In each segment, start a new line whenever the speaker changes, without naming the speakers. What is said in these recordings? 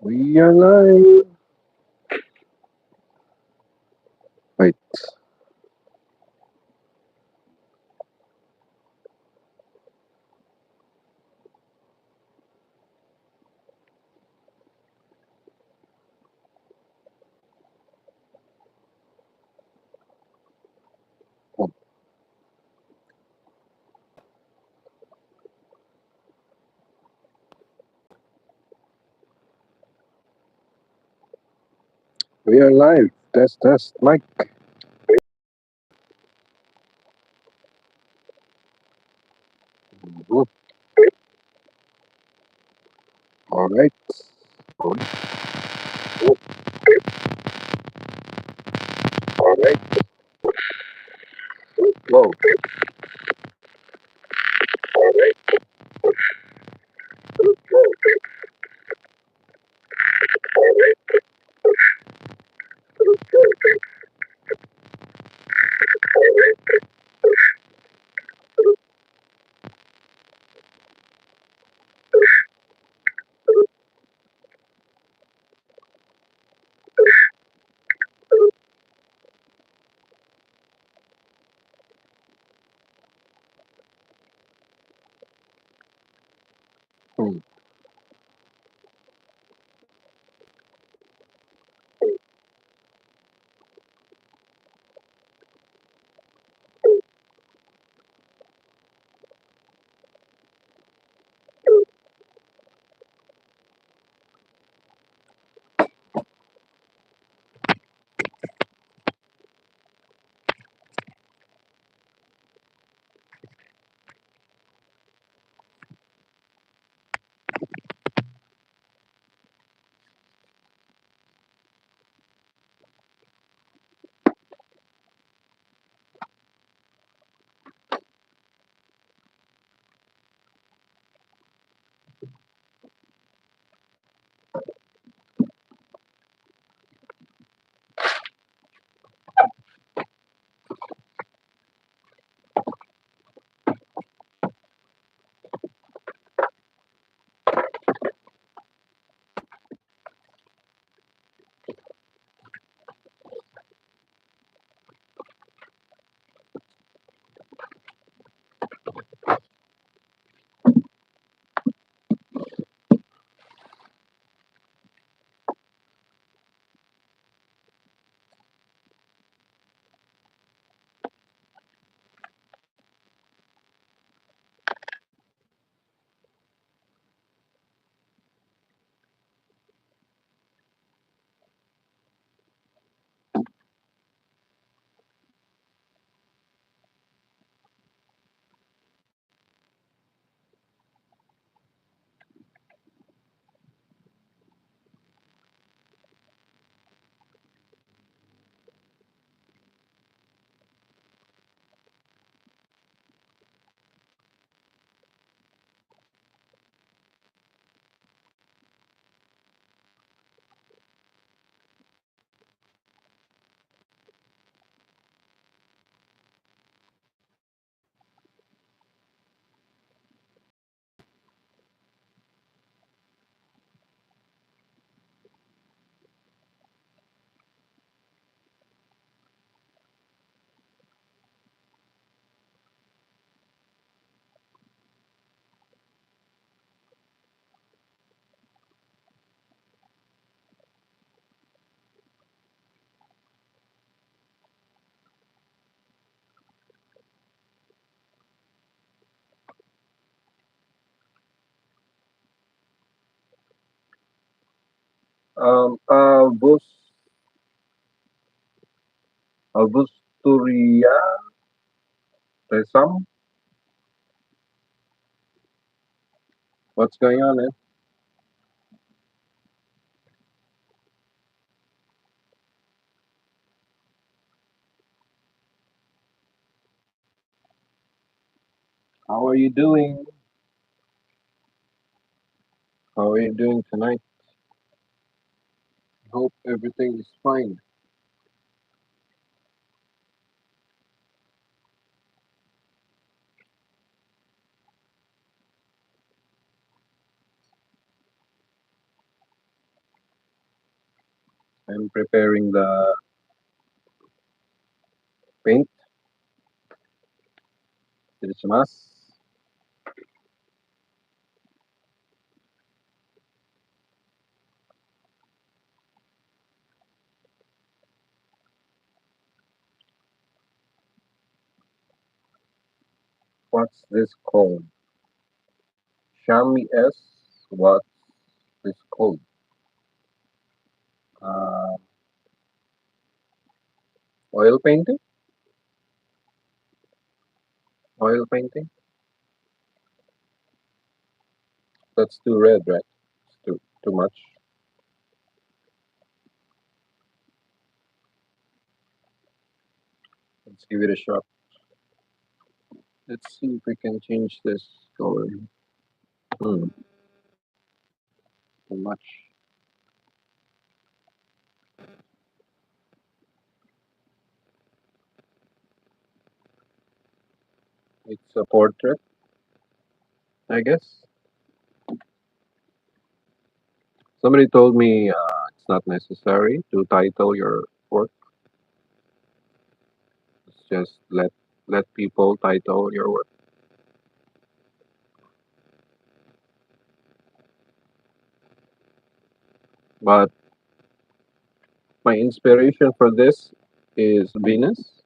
We are live. Wait. Oh, we are live. Test, Mike. Mhm. All right. All right. Whoa. Hmm. Albus, Albusturia Resam. What's going on, man? How are you doing? How are you doing tonight? Hope everything is fine. I'm preparing the paint. Itadakimasu. What's this called? Xiaomi S. What's this called? Uh, oil painting? Oil painting? That's too red, right? It's too much. Let's give it a shot. Let's see if we can change this color. Hmm, too much. It's a portrait, I guess. Somebody told me it's not necessary to title your work. It's just let people title your work. But my inspiration for this is Venus.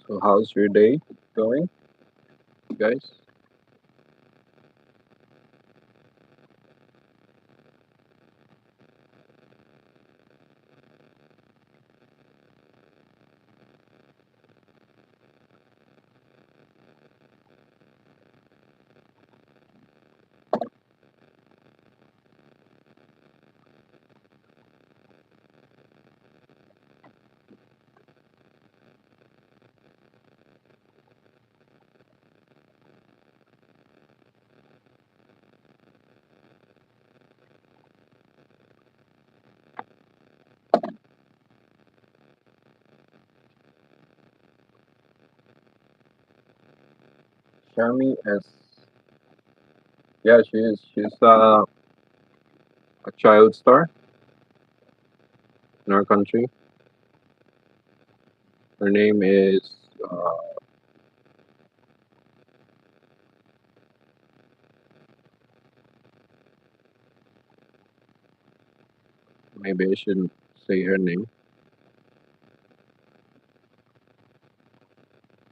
So how's your day going, guys? Shami as yeah, she is. She's a child star in our country. Her name is uh, maybe I shouldn't say her name,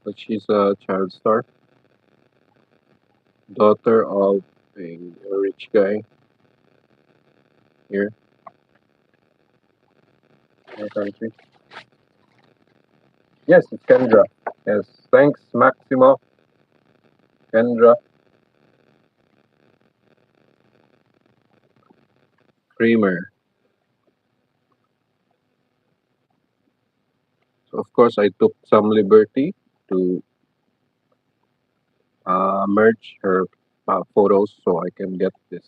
but she's a child star, daughter of a rich guy here in our country. Yes, it's Kendra. Yes, thanks, Maximo. Kendra Creamer. So of course, I took some liberty to merge her photos so I can get this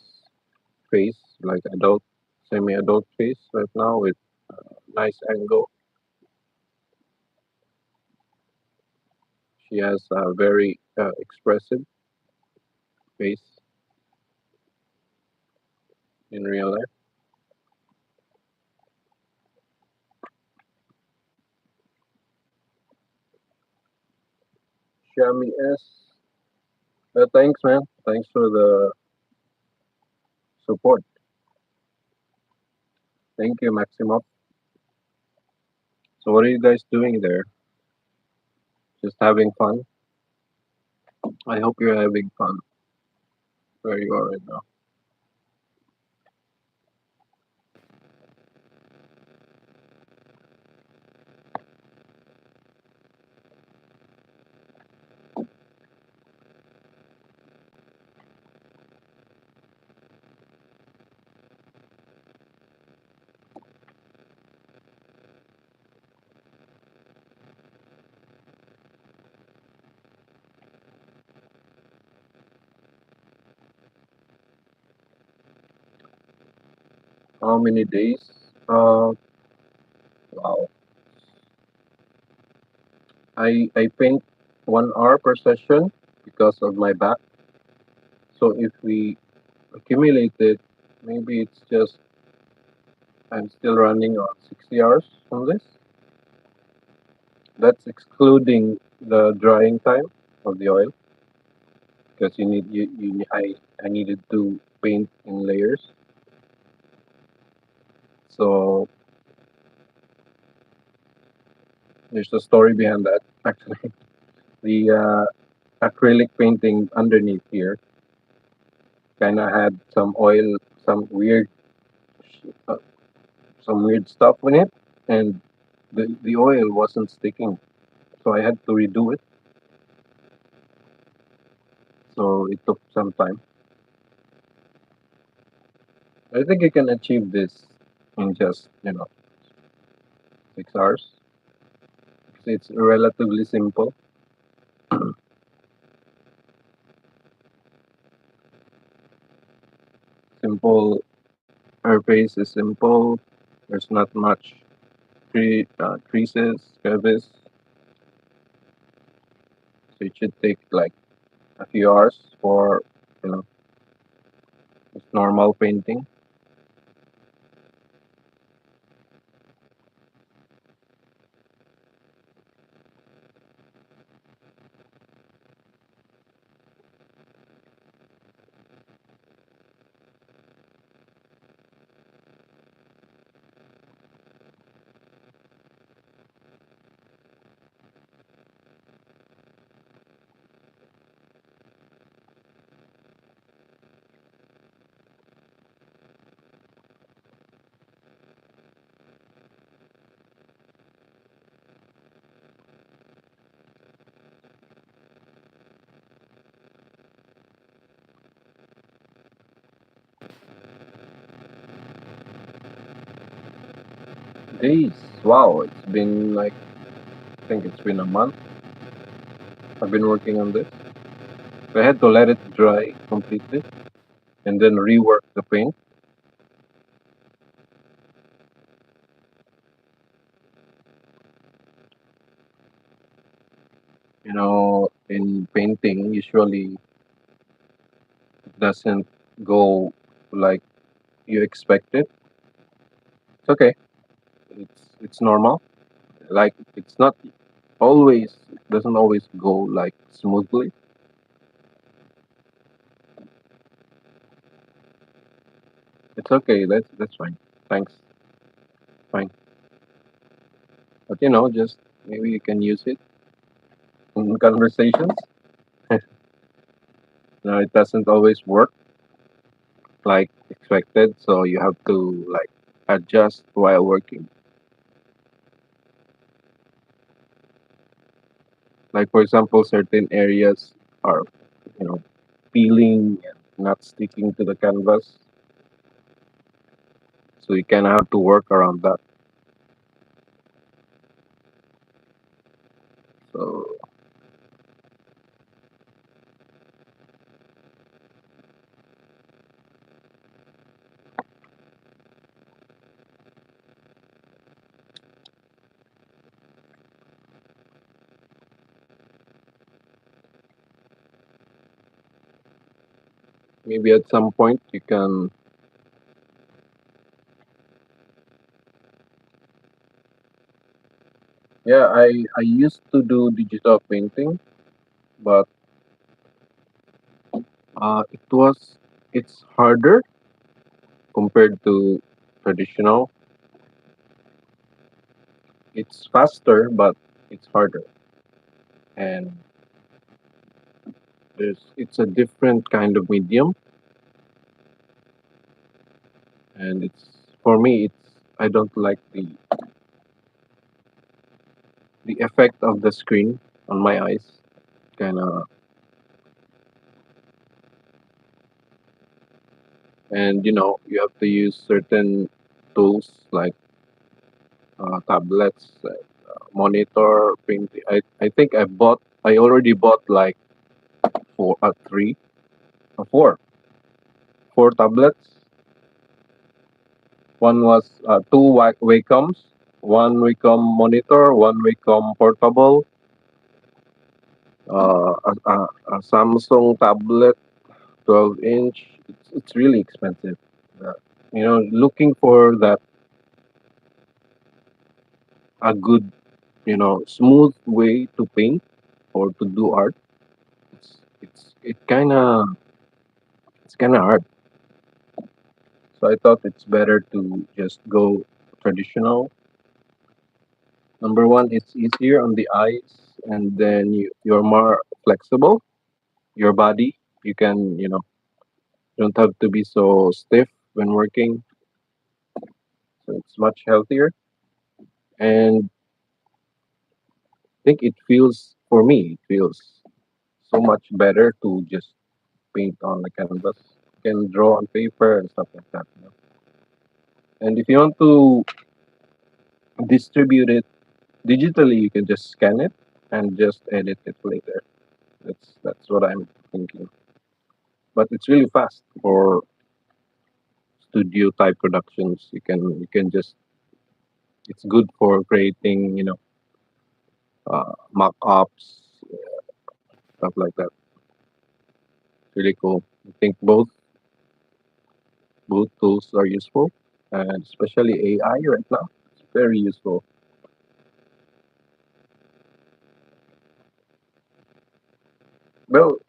face, like adult, semi-adult face right now with nice angle. She has a very expressive face in real life. Xiaomi S. Thanks, man. Thanks for the support. Thank you, Maximo. So, what are you guys doing there? Just having fun? I hope you're having fun where you are right now. How many days? Wow. I paint 1 hour per session because of my back. So if we accumulate it, maybe it's just I'm still running on 60 hours on this. That's excluding the drying time of the oil because I needed to paint in layers. So there's a story behind that actually. The acrylic painting underneath here kind of had some oil, some weird, uh, some weird stuff in it, and the oil wasn't sticking, so I had to redo it. So it took some time. I think you can achieve this in just 6 hours. It's relatively simple. Simple. Her face is simple. There's not much creases, crevice. So it should take like a few hours for you know just normal painting. Days. Wow, it's been like I think it's been a month. I've been working on this. I had to let it dry completely and then rework the paint. In painting, usually it doesn't go like you expect it. It's okay. It's normal. Like it's not always it doesn't always go like smoothly. It's okay. That's fine. Thanks. Fine. But just maybe you can use it in conversations. No, it doesn't always work like expected, so you have to like adjust while working. Like for example, certain areas are you know peeling and not sticking to the canvas, so you kind of have to work around that. So maybe at some point you can. Yeah, I used to do digital painting, but it's harder compared to traditional. It's faster, but it's harder, and it's a different kind of medium, and it's for me it's I don't like the effect of the screen on my eyes. Kind of, and you have to use certain tools like tablets, monitor, printing. I think I already bought like three, four tablets, One was two Wacoms, one Wacom monitor, one Wacom portable, a Samsung tablet, 12-inch. It's really expensive. Uh, looking for that a good, smooth way to paint or to do art. It's kind of hard. So I thought it's better to just go traditional. Number one, it's easier on the eyes, and then you're more flexible. Your body, you can, don't have to be so stiff when working. So it's much healthier. And I think for me, it feels so much better to just paint on the canvas. You can draw on paper and stuff like that. And if you want to distribute it digitally, you can just scan it and just edit it later. That's what I'm thinking. But it's really fast for studio type productions. You can just it's good for creating mock-ups, stuff like that. Really cool. I think both tools are useful, and especially AI right now. It's very useful. Well,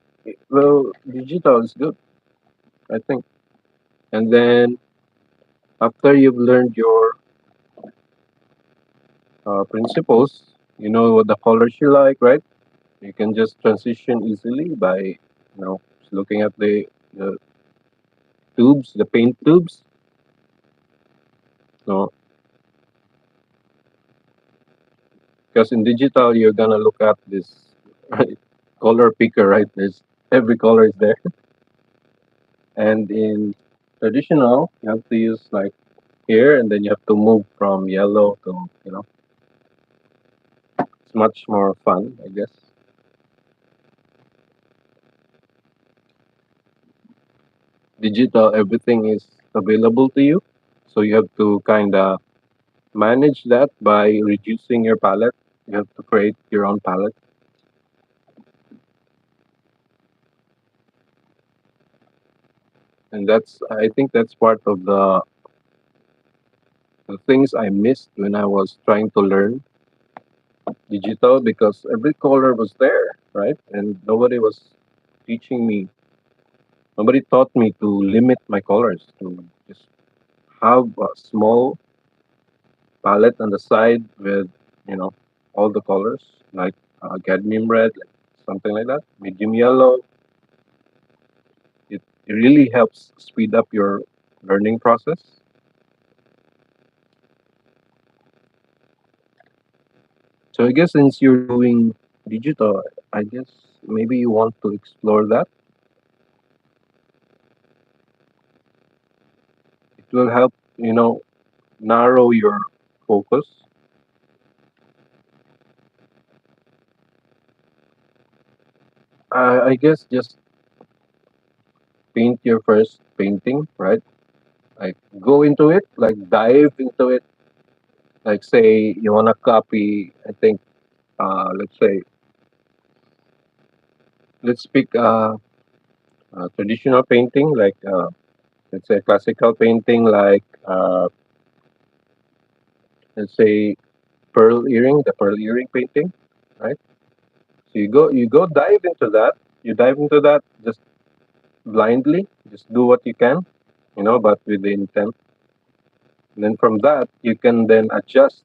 digital is good, I think. And then after you've learned your principles, you know what the colors you like, right? You can just transition easily by just looking at the tubes, the paint tubes. No, because in digital you're gonna look at this color picker, right? There's every color is there, and in traditional you have to use like here, and then you have to move from yellow to it's much more fun, I guess. Digital, everything is available to you, so you have to kind of manage that by reducing your palette. You have to create your own palette, and I think that's part of the things I missed when I was trying to learn digital, because every color was there, right? And teaching me, nobody taught me to limit my colors, to just have a small palette on the side with, you know, all the colors, like cadmium red, like something like that, medium yellow. It really helps speed up your learning process. So I guess since you're doing digital, I guess maybe you want to explore that. It will help, narrow your focus. I guess just paint your first painting, right? Like go into it, like dive into it. Like say you wanna copy. I think let's say let's pick a traditional painting, like let's say classical painting, like let's say the pearl earring painting, right? So you go dive into that. You dive into that just blindly. Just do what you can, but with the intent. And then from that, you can then adjust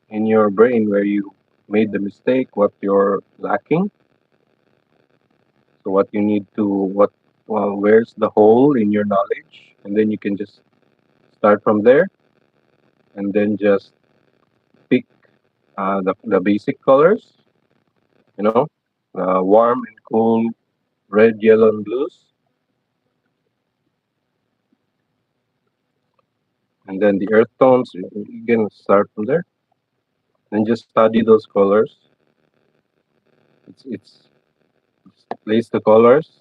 in your brain where you made the mistake, what you're lacking. So what you need to what well, where's the hole in your knowledge, and then you can just start from there, and then just pick the basic colors, you know, warm and cool, red, yellow, and blues, and then the earth tones. You can start from there, and just study those colors. It's place the colors,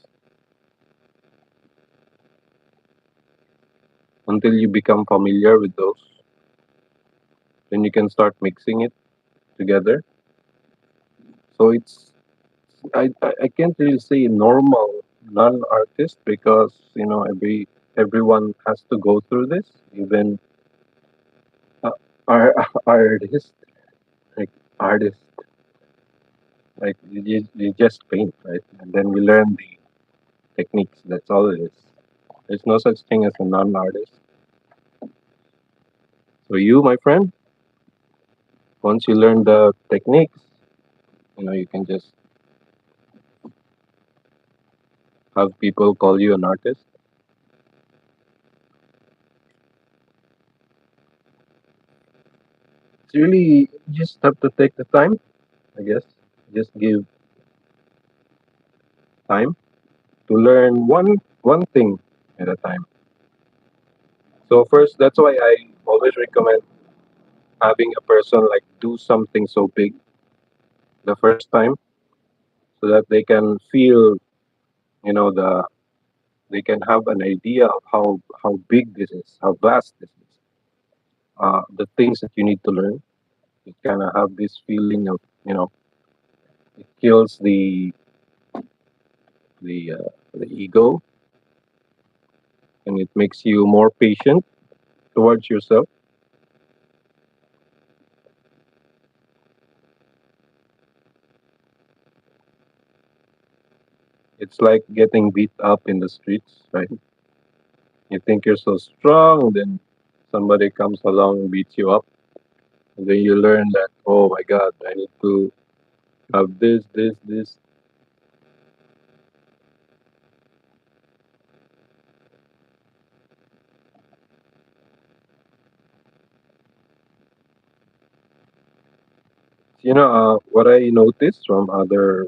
until you become familiar with those. Then you can start mixing it together. So I can't really say normal non-artist because everyone has to go through this. Even uh, our artist, like artist, like you just paint, right? And then we learn the techniques. That's all it is. There's no such thing as a non-artist. So you, my friend, once you learn the techniques, you can just have people call you an artist. It's really you just have to take the time, I guess. Just give time to learn one thing at a time. So first, that's why I always recommend having a person like do something so big the first time, so that they can feel, they can have an idea of how big this is, how vast this is. The things that you need to learn, you kind of have this feeling of, it kills the ego, and it makes you more patient towards yourself. It's like getting beat up in the streets, right? You think you're so strong, then somebody comes along and beats you up, and then you learn that, oh my God, I need to have this. What I noticed from other,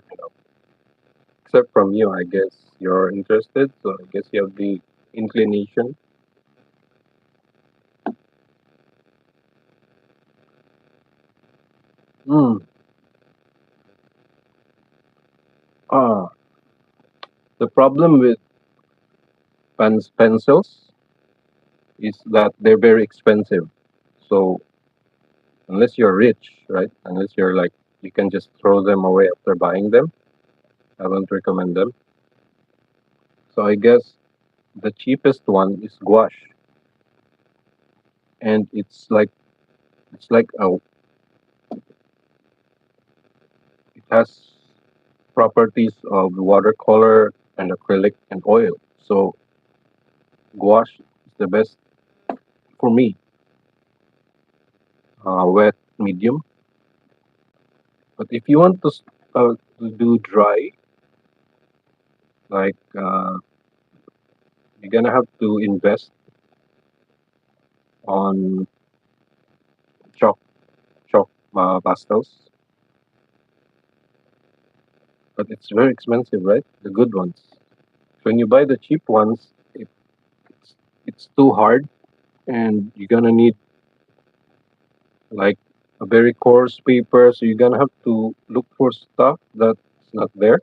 except from you, I guess you're interested, so I guess you have the inclination. Hmm. Ah, the problem with pencils is that they're very expensive. So unless you're rich, right? Unless you're like you can just throw them away after buying them, I won't recommend them. So I guess the cheapest one is gouache, and it's like it has properties of watercolor and acrylic and oil. So gouache is the best for me. Wet, medium. But if you want to do dry, like you're gonna have to invest on chalk chalk pastels. But it's very expensive, right? The good ones. When you buy the cheap ones, it's too hard, and you're gonna need like a very coarse paper. So you're gonna have to look for stuff that's not there.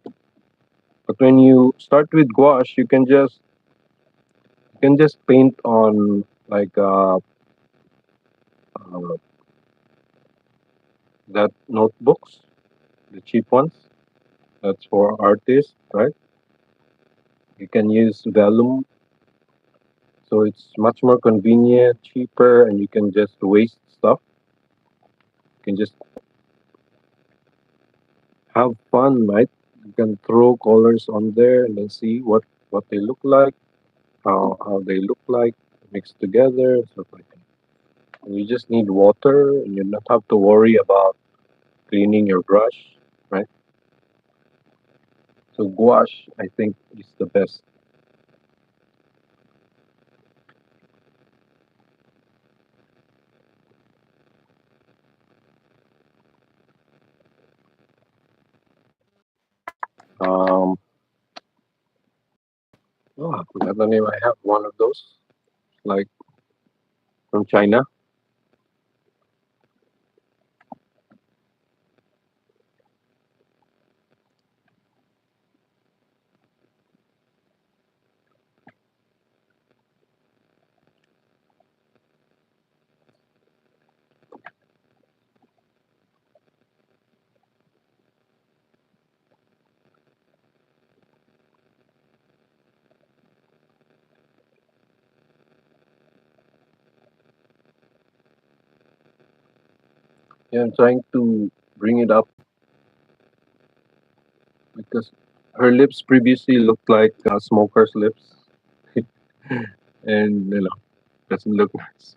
But when you start with gouache, you can just paint on like that notebooks, the cheap ones. That's for artists, right? You can use vellum, so it's much more convenient, cheaper, and you can just waste stuff. You can just have fun, right? You can throw colors on there and then see what they look like, how they look like mixed together, stuff like that. And you just need water, and you don't have to worry about cleaning your brush, right? So gouache, I think, is the best. Um, oh, I forgot the name. I have one of those, like from China. Yeah, I'm trying to bring it up because her lips previously looked like smoker's lips, and doesn't look nice.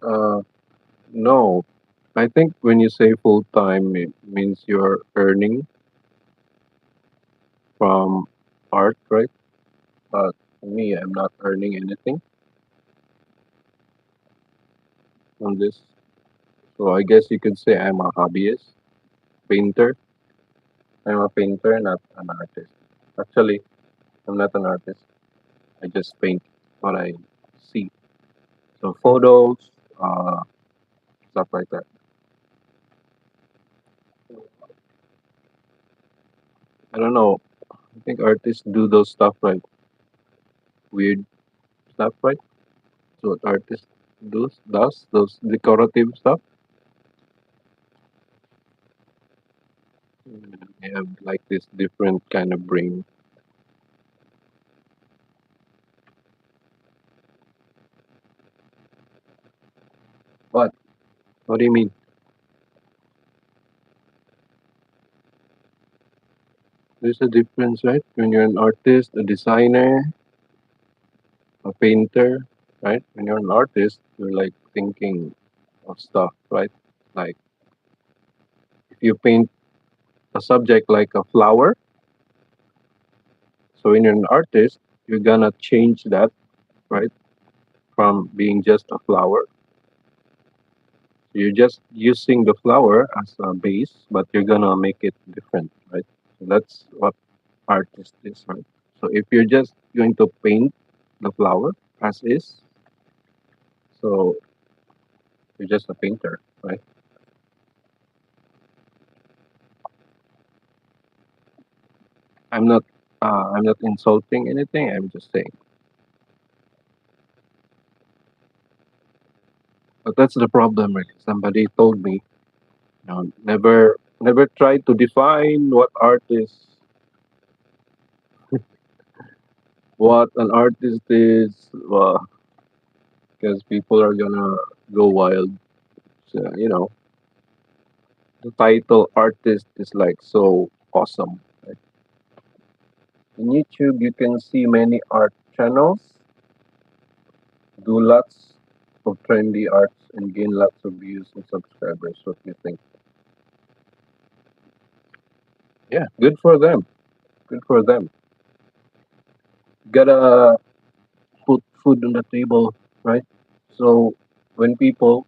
Uh, no, I think when you say full time, it means you're earning from art, right? But me, I'm not earning anything on this. So I guess you could say I'm a hobbyist, painter. I'm a painter, not an artist. Actually, I'm not an artist. I just paint what I see. So photos, uh, stuff like that. I don't know. I think artists do those stuff like weird stuff, right? So what artists does those decorative stuff. They have like this different kind of brain. What? What do you mean? There's a difference, right? When you're an artist, a designer, a painter, right? When you're an artist, you're like thinking of stuff, right? Like if you paint a subject like a flower, so when you're an artist, you're gonna change that, right? From being just a flower. You're just using the flower as a base, but you're gonna make it different, right? So that's what artist is, right? So if you're just going to paint the flower as is, so you're just a painter, right? I'm not I'm not insulting anything. I'm just saying. But that's the problem, really. Somebody told me, never try to define what art is, what an artist is, because people are gonna go wild. So, the title artist is like so awesome. Right? In YouTube, you can see many art channels do lots of trendy arts and gain lots of views and subscribers. What do you think? Yeah, good for them. Good for them. Gotta put food on the table, right? So when people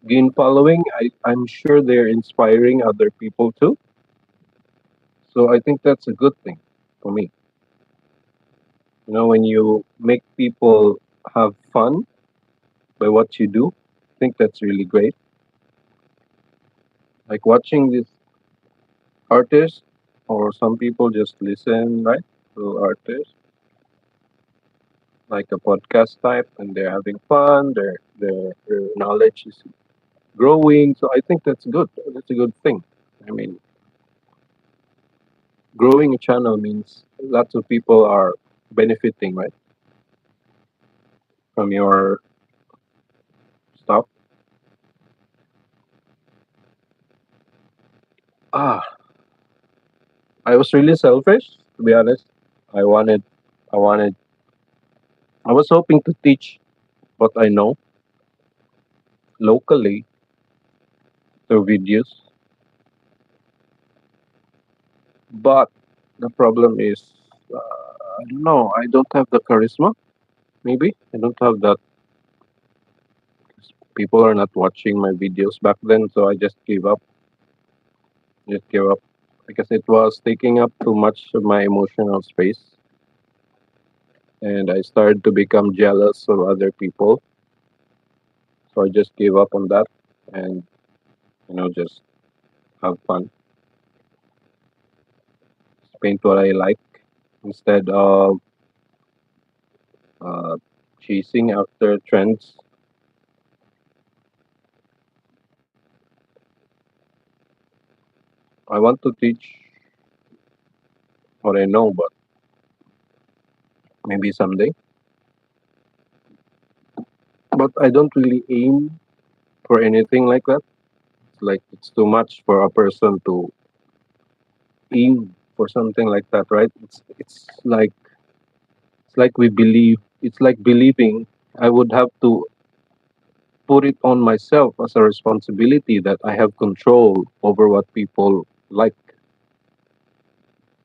gain following, I'm sure they're inspiring other people too. So I think that's a good thing for me. When you make people have fun by what you do, I think that's really great. Like watching this artist, or some people just listen, right, to artists, like a podcast type, and they're having fun. Their knowledge is growing. So I think that's good. That's a good thing. I mean, growing a channel means lots of people are benefiting, right, from your stuff. Ah, I was really selfish, to be honest. I wanted, I wanted, I was hoping to teach what I know locally through videos, but the problem is, I don't know. I don't have the charisma. Maybe I don't have that. People are not watching my videos back then, so I just gave up. Just gave up. because it was taking up too much of my emotional space, and I started to become jealous of other people. So I just gave up on that and just have fun, paint what I like instead of uh, chasing after trends. I want to teach what I know, but maybe someday. But I don't really aim for anything like that. It's like it's too much for a person to aim for something like that, right? It's like we believe. It's like believing I would have to put it on myself as a responsibility that I have control over what people like,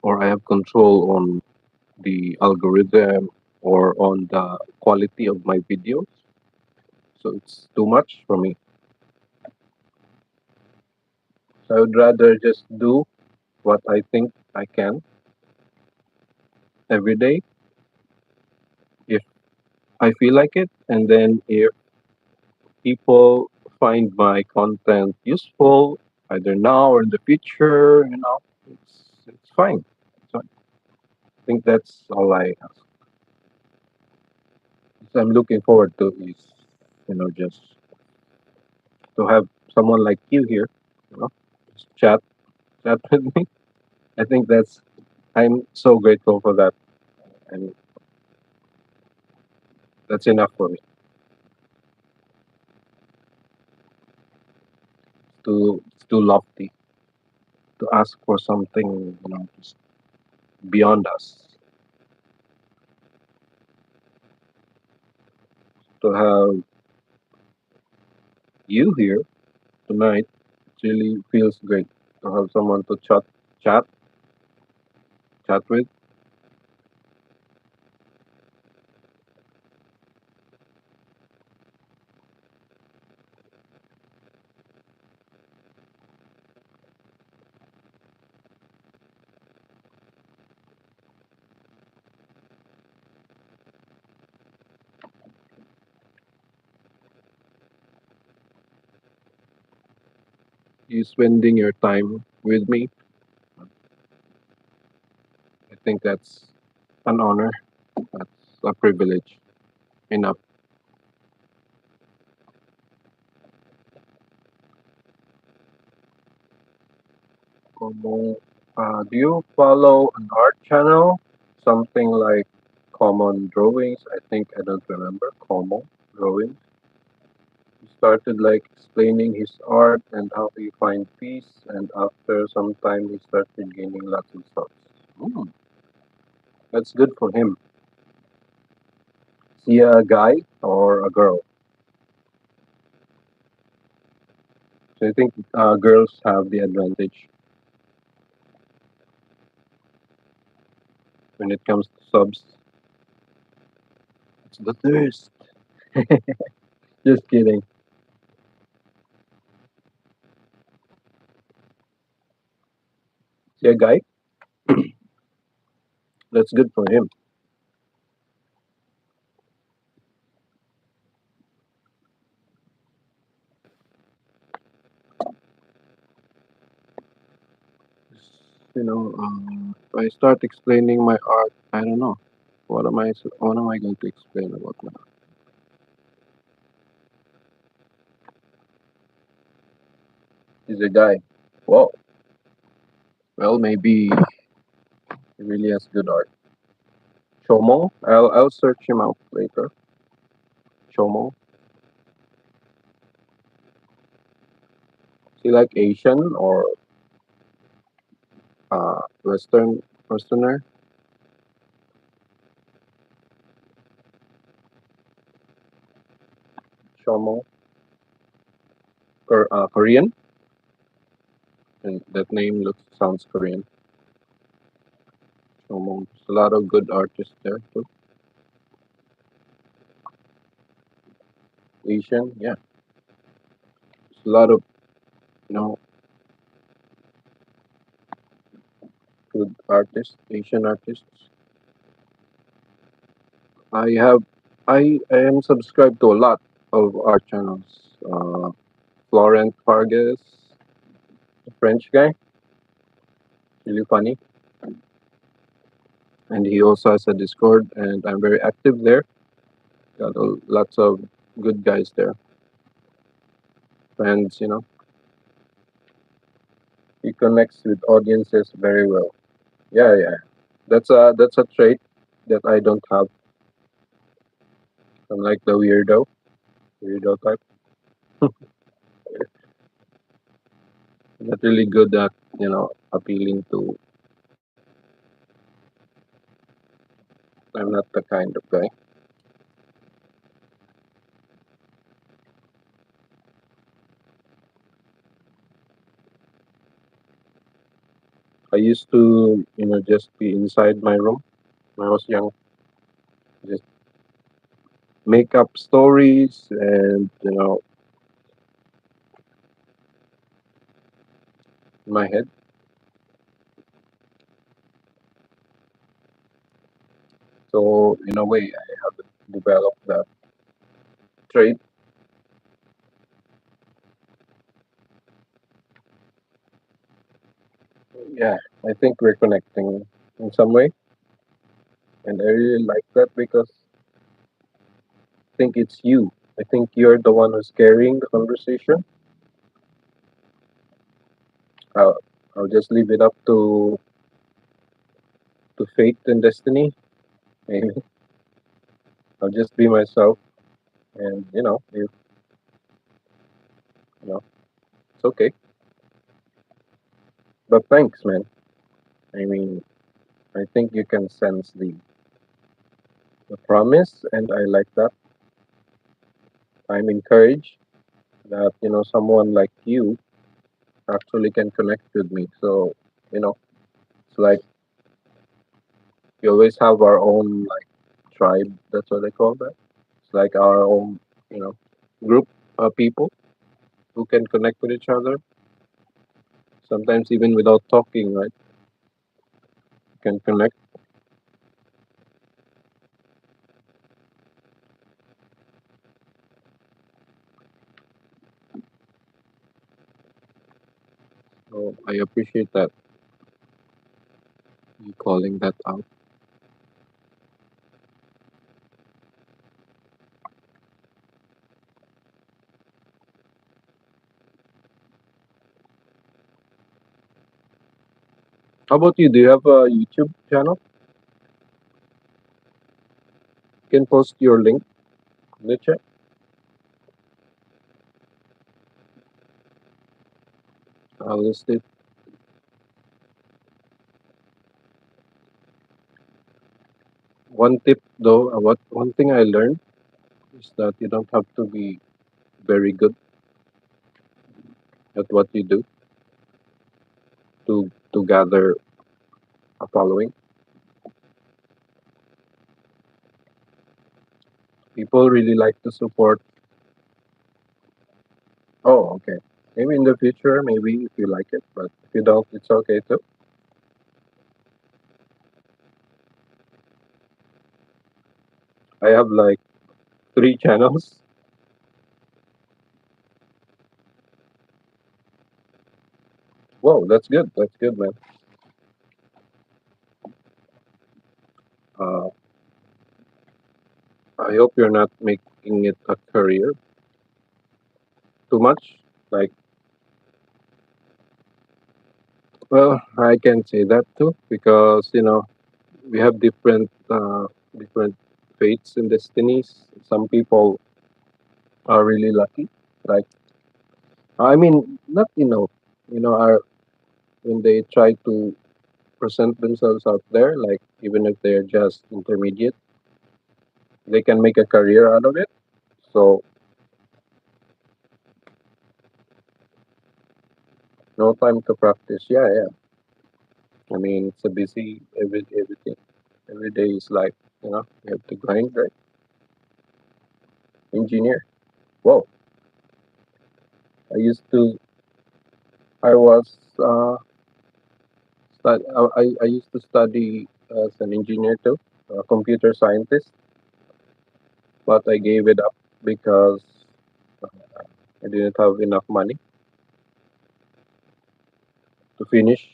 or I have control on the algorithm or on the quality of my videos. So it's too much for me. So I would rather just do what I think I can every day if I feel like it, and then if people find my content useful, either now or in the future, it's fine. So I think that's all I'm looking forward to is just to have someone like you here, you know, just chat with me. I think I'm so grateful for that, and that's enough for me. It's too lofty to ask for something, just beyond us. To have you here tonight, it really feels great to have someone to chat, chat with. You spending your time with me. I think that's an honor. That's a privilege. Enough. Como, do you follow an art channel? Something like Common Drawings? I think I don't remember. Common Drawings. He started like explaining his art and how he find peace, and after some time he started gaining lots of thoughts. Hmm, that's good for him. Is he a guy or a girl? So I think girls have the advantage when it comes to subs. It's the thirst. Just kidding. Is he a guy? That's good for him. If I start explaining my art, I don't know. What am I going to explain about my art? He's a guy. Whoa. Well, maybe he really has good art. Chomo. I'll search him out later. Chomo. Is he like Asian or Westerner? Chomo. Korean. And that name sounds Korean. Chomo. There's a lot of good artists there too. Asian. Yeah. There's a lot of you know with artists, Asian artists. I have, I am subscribed to a lot of art channels. Florent Vargas, the French guy, really funny, and he also has a Discord, and I'm very active there. Got lots of good guys there, friends. He connects with audiences very well. Yeah, yeah, that's a trait that I don't have. I'm like the weirdo type. Not really good at appealing to. I'm not the kind of guy. I used to just be inside my room when I was young, just make up stories and in my head. So in a way, I have developed that trait. Yeah, I think we're connecting in some way, and I really like that because I think it's you. I think you're the one who's carrying the conversation. I'll, I'll just leave it up to fate and destiny. Maybe I'll just be myself, and if you know, it's okay. But thanks, man. I mean, I think you can sense the promise, and I like that. I'm encouraged that someone like you actually can connect with me. So it's like we always have our own like tribe. That's what they call that. It's like our own you know group of people who can connect with each other. Sometimes even without talking, right? You can connect. So I appreciate that you calling that out. How about you? Do you have a YouTube channel? You can post your link in the chat. I'll list it. One tip though, what one thing I learned is that you don't have to be very good at what you do to gather a following. People really like to support. Oh, okay. Maybe in the future, maybe if you like it, but if you don't, it's okay too. I have like three channels. Whoa, that's good. That's good, man. Uh, I hope you're not making it a career too much. Like, well, I can say that too because we have different fates and destinies. Some people are really lucky. Like, I mean, not are when they try to present themselves out there, like even if they're just intermediate, they can make a career out of it. So no time to practice. Yeah, yeah. I mean, it's a busy everything. Every day is like you have to grind, right? Engineer. Whoa. I used to. I was But I used to study as an engineer too, a computer scientist, but I gave it up because I didn't have enough money to finish.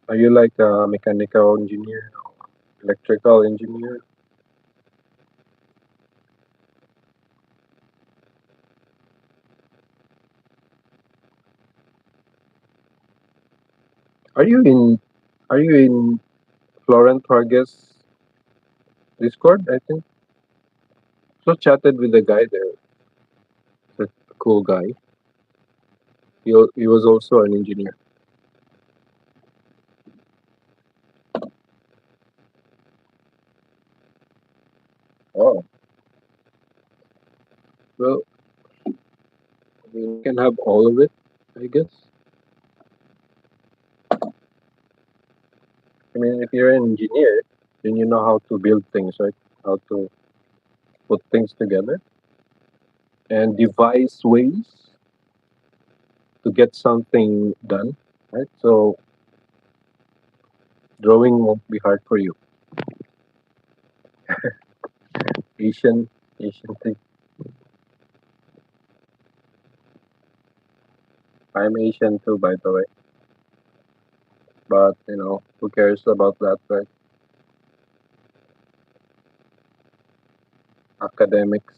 Are you like a mechanical engineer, electrical engineer? Are you in Are you in Florent Vargas Discord? I think so. Chatted with the guy there, the cool guy. He was also an engineer. Oh well, I mean, you can have all of it, I guess. I mean, if you're an engineer, then you know how to build things, right? How to put things together and devise ways to get something done, right? So drawing won't be hard for you. Asian, Asian thing. I'm Asian too, by the way. But who cares about that, right? Academics.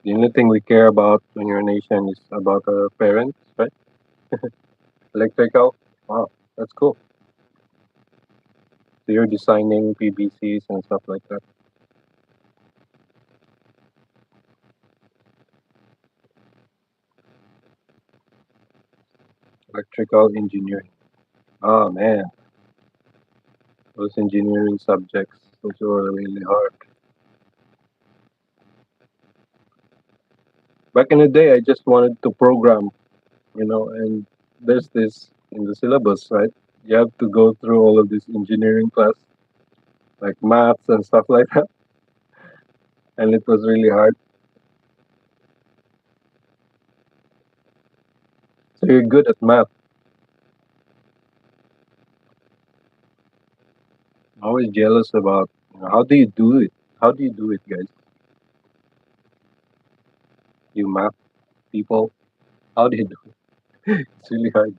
The only thing we care about when you're an Asian is about our parents, right? Electrical. Wow, that's cool. So you're designing PVCs and stuff like that. Electrical engineering. Oh man, those engineering subjects, those were really hard. Back in the day, I just wanted to program, and there's this in the syllabus, right? You have to go through all of this engineering class, like maths and stuff like that, and it was really hard. So you're good at math. I'm always jealous about how do you do it? How do you do it, guys? You math people, how do you do it? It's really hard.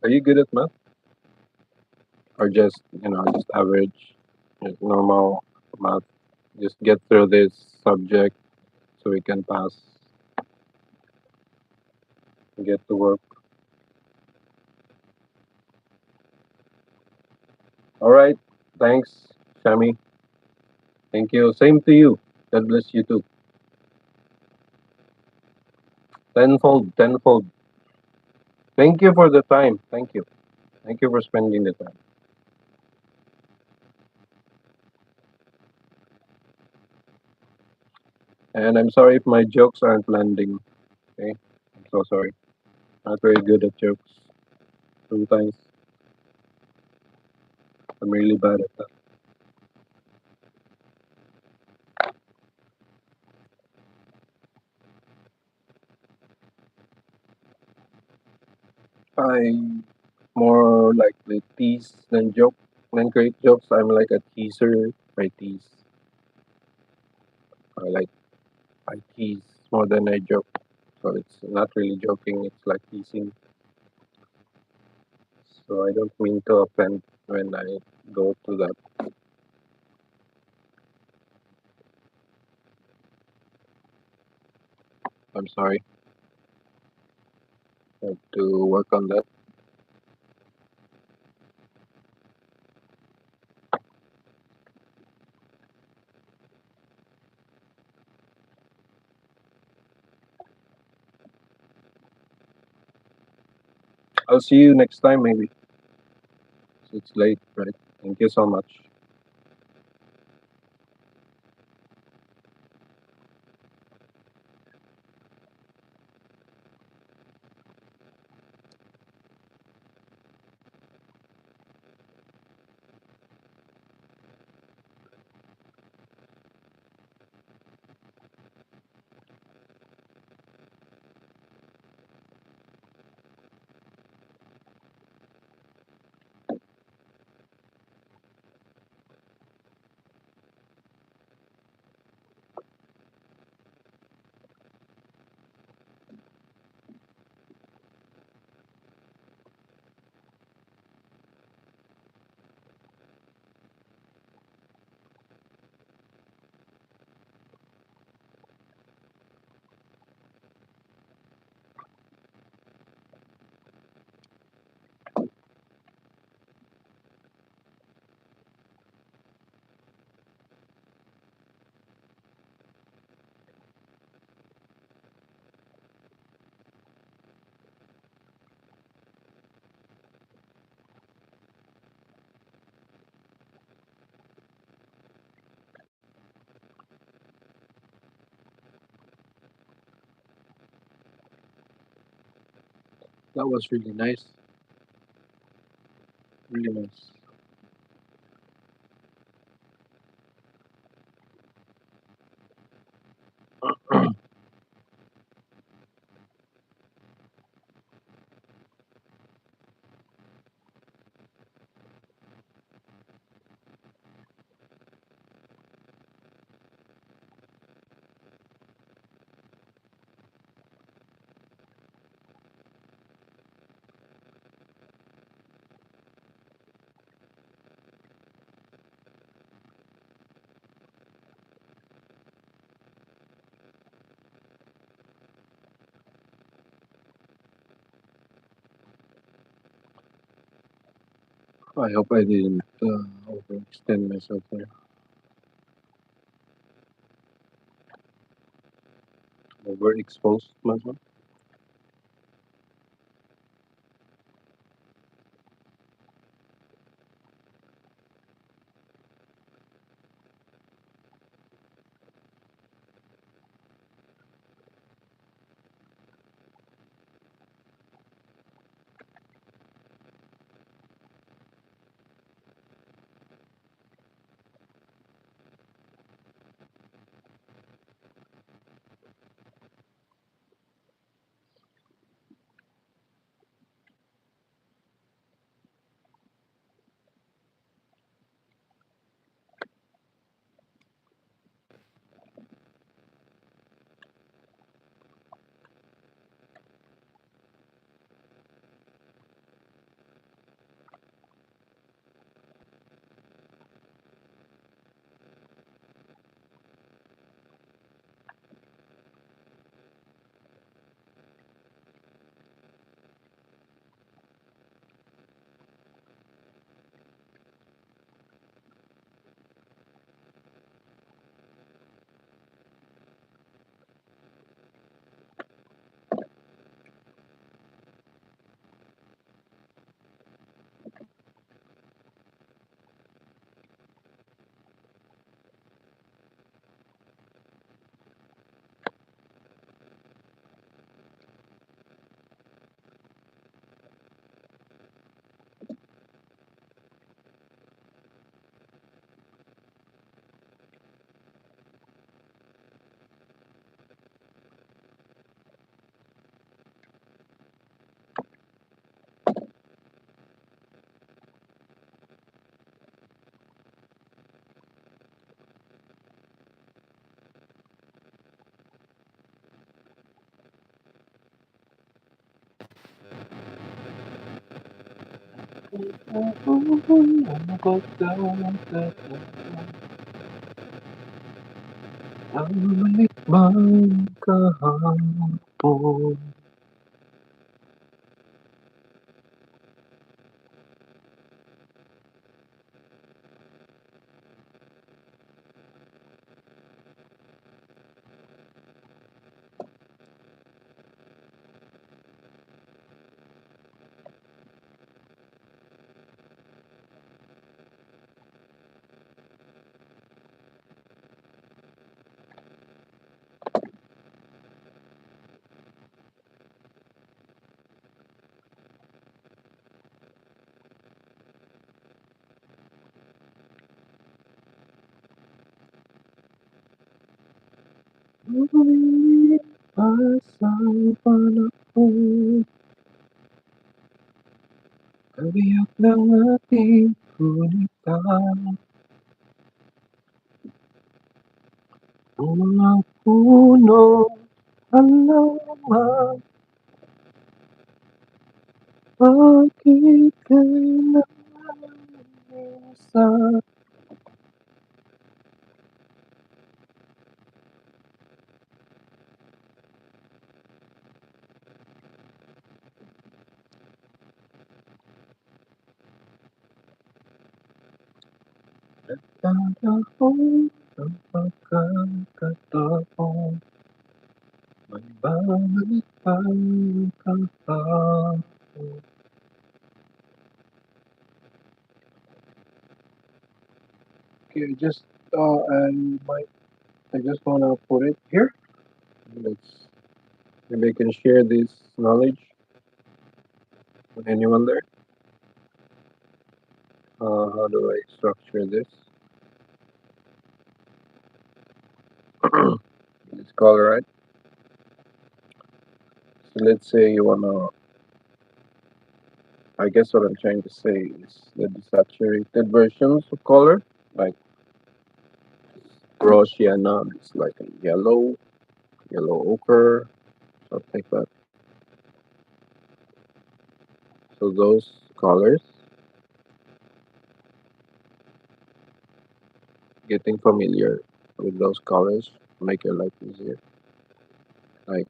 Are you good at math, or just average, just normal math? Just get through this subject so we can pass and get to work. All right. Thanks, Shami. Thank you. Same to you. God bless you too. Tenfold, tenfold. Thank you for the time. Thank you. Thank you for spending the time. And I'm sorry if my jokes aren't landing. Okay. I'm so sorry. Not very good at jokes. Sometimes I'm really bad at that. I more likely tease than joke than great jokes. I'm like a teaser. I tease. I like I tease more than I joke. So it's not really joking. It's like teasing. So I don't mean to offend when I go to that. I'm sorry. I have to work on that. I'll see you next time maybe. It's late, right? Thank you so much. That was really nice. Really nice. I hope I didn't overextend myself there. Overexposed myself. Balik man kahapon. Asal panahon, kabiyak ng ating gunita. Ang mga puno, halaman, bakit kailangan minsan panahon ng pagkakataon, may babalik ang kahapon. Okay, I might, I just wanna put it here. Let's maybe I can share this knowledge. Anyone there? How do I structure this? This color, right? So let's say you wanna. I guess what I'm trying to say is the desaturated versions of color, like raw sienna, it's like a yellow ochre, stuff like that. So those colors, getting familiar with those colors make your life easier. Like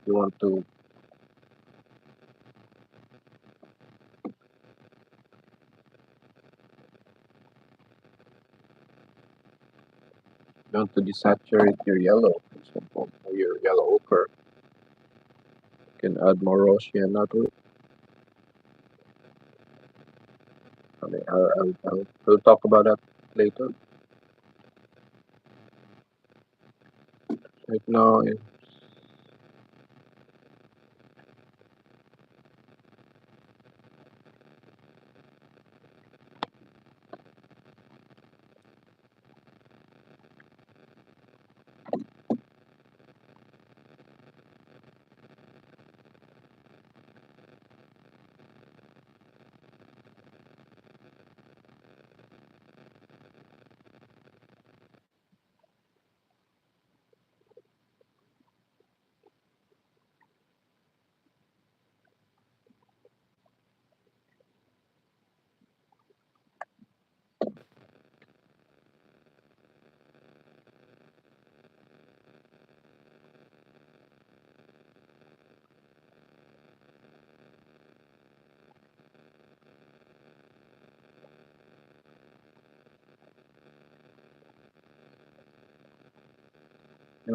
you want to desaturate your yellow, for example, or your yellow ochre. You can add more raw sienna to it. I mean, we'll talk about that later. Right now, you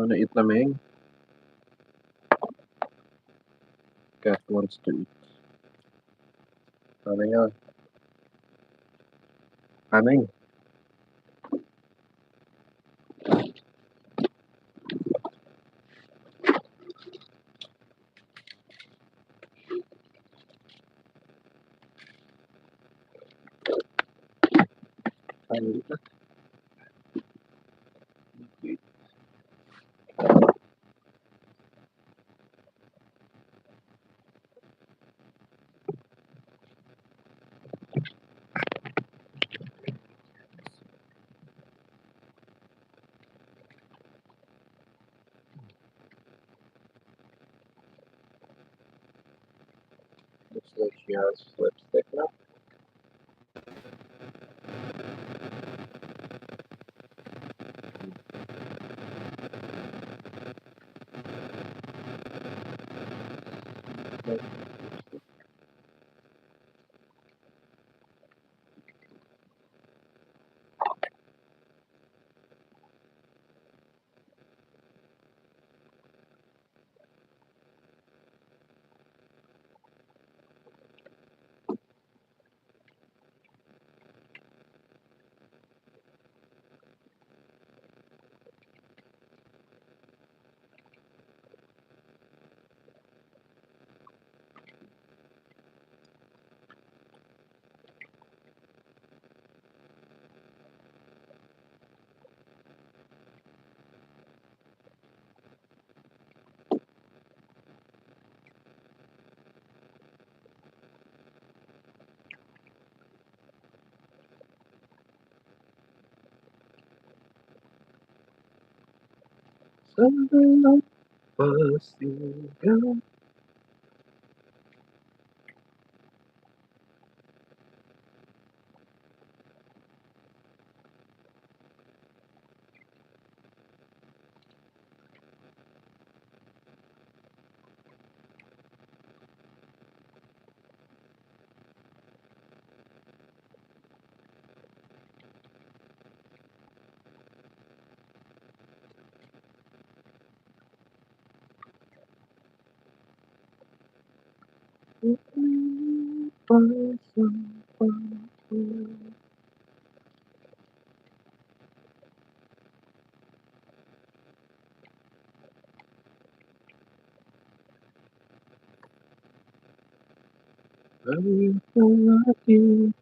want to eat lameng? Cat wants to eat. Ano yan? Lameng. Ano ito? Looks like she has lipstick now. Something possible. I will not you.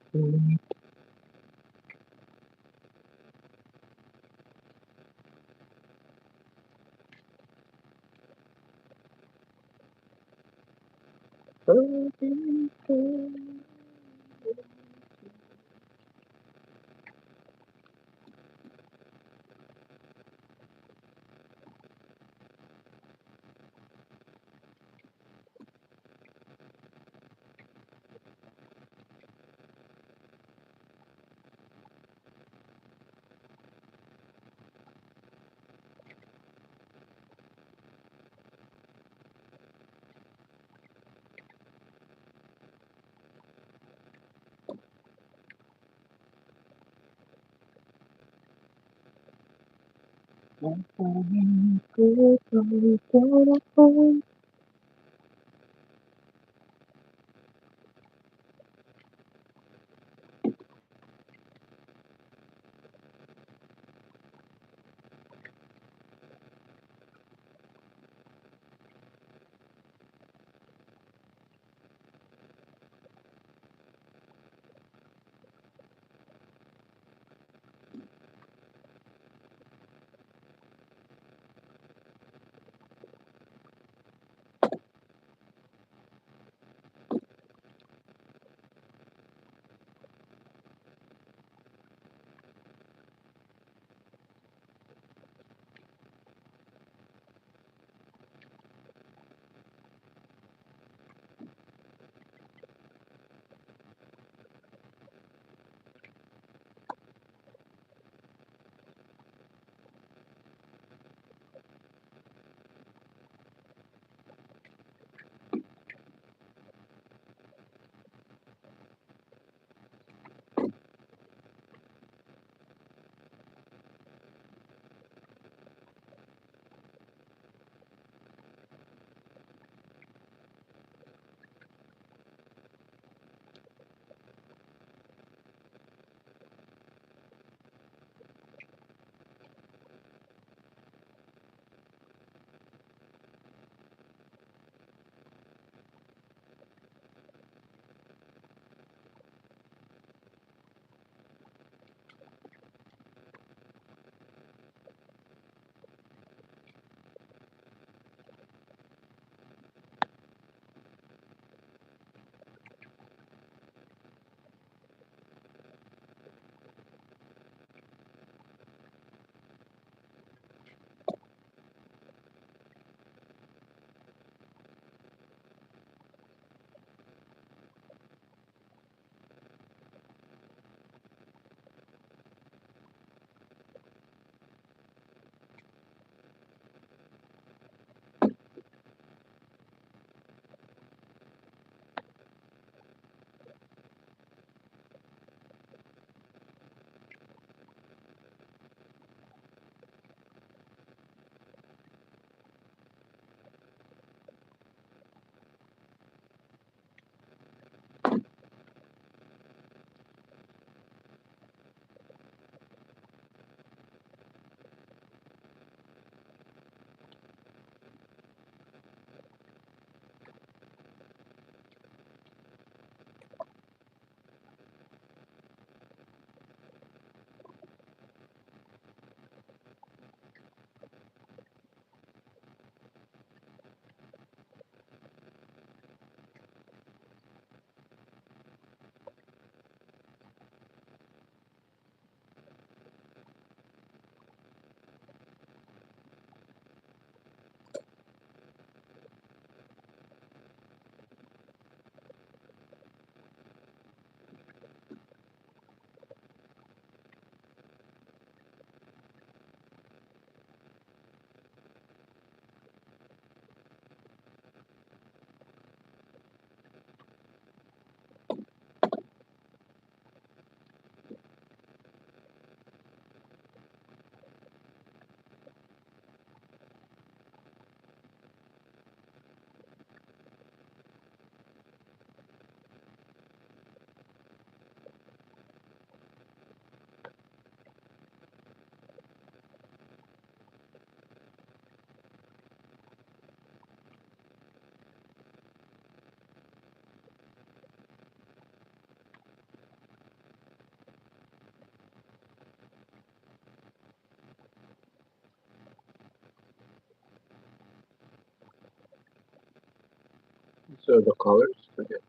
So the colors again.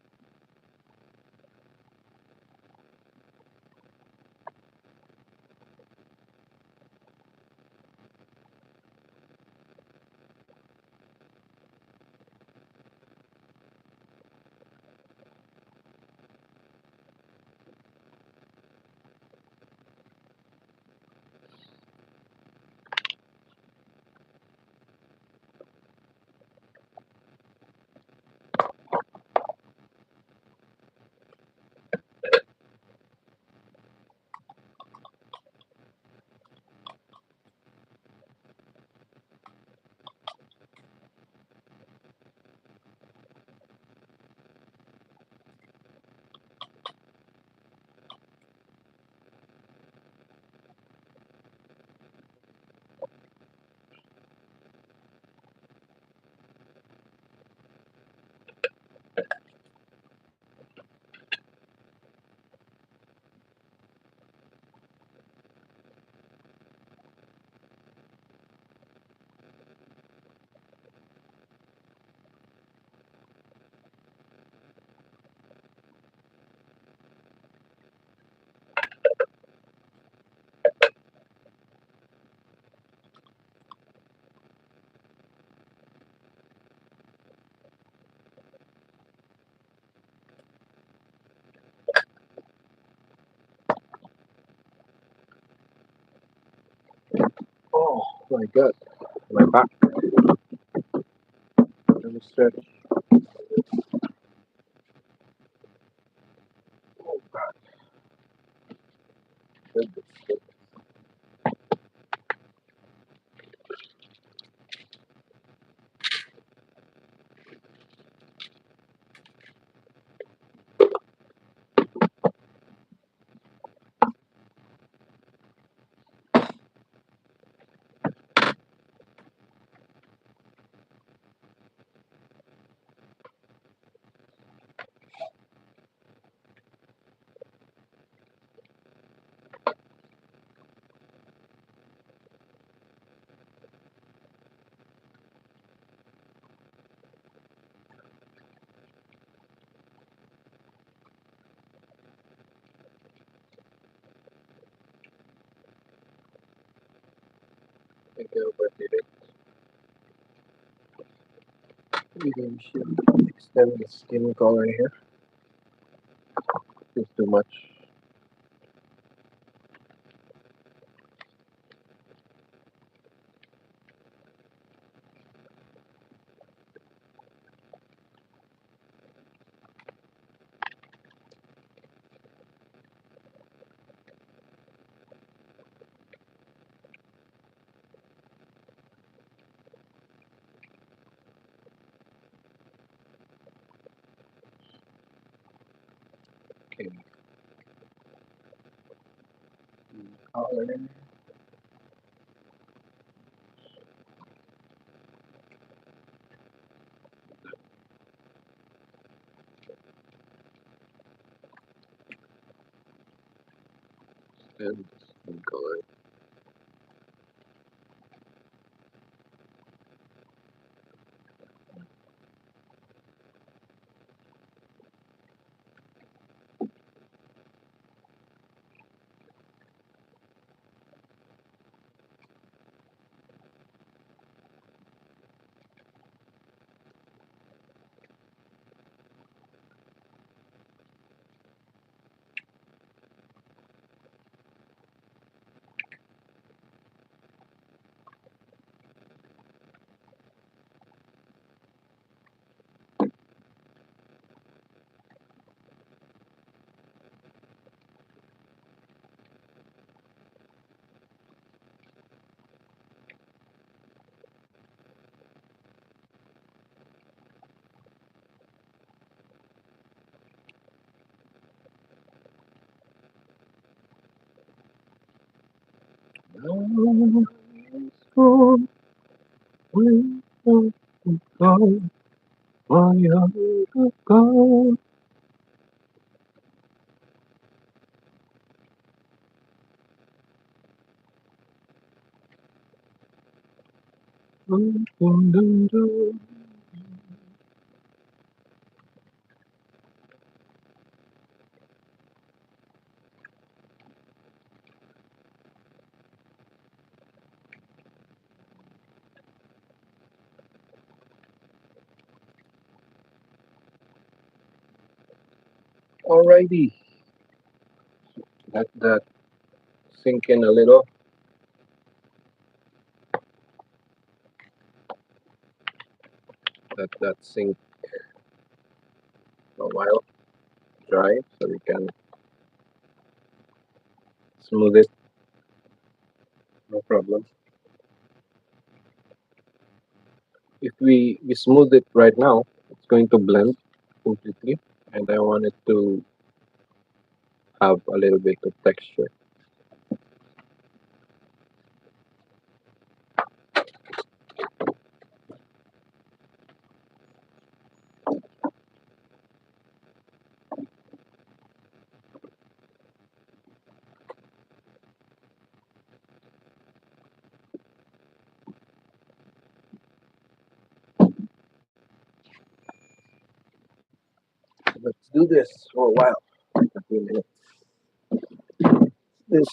Oh my god, my back. Let me stretch. Oh god, goodness, goodness. I think I overdid it. Maybe we should extend the skin color here. It's too much. Okay, color. And skin color. Now it's gone. When it's gone. My heart gone. Dun, dun, dun, dun. Alrighty, let that sink in a little. Let that sink a while, dry, so we can smooth it. No problem. If we smooth it right now, it's going to blend completely, and I want it to have a little bit of texture. Let's do this for a while, like a few minutes. This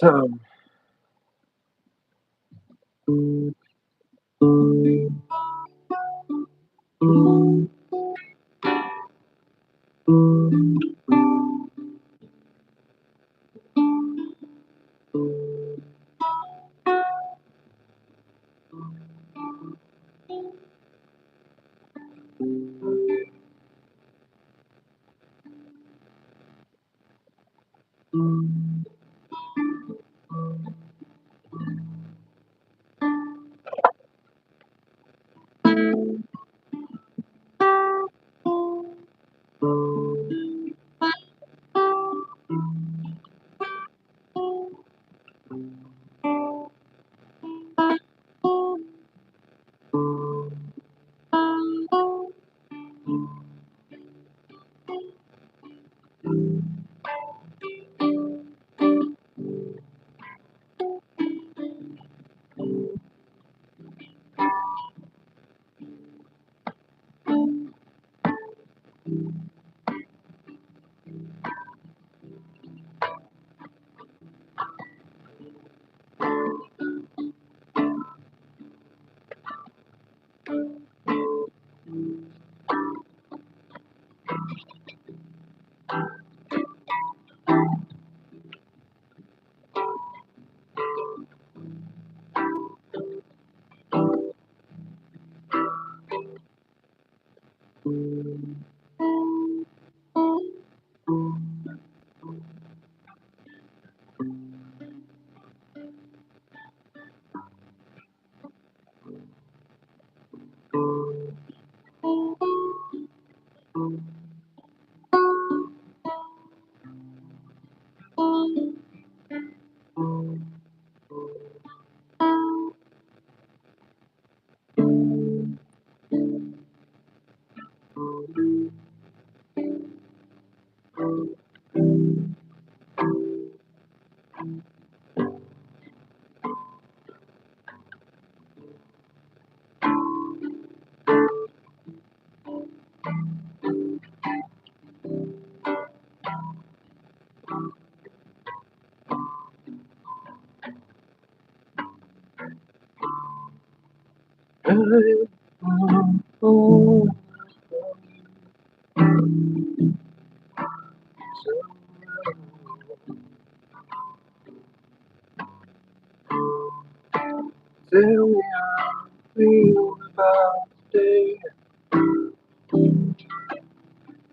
Tell me how you feel about the day.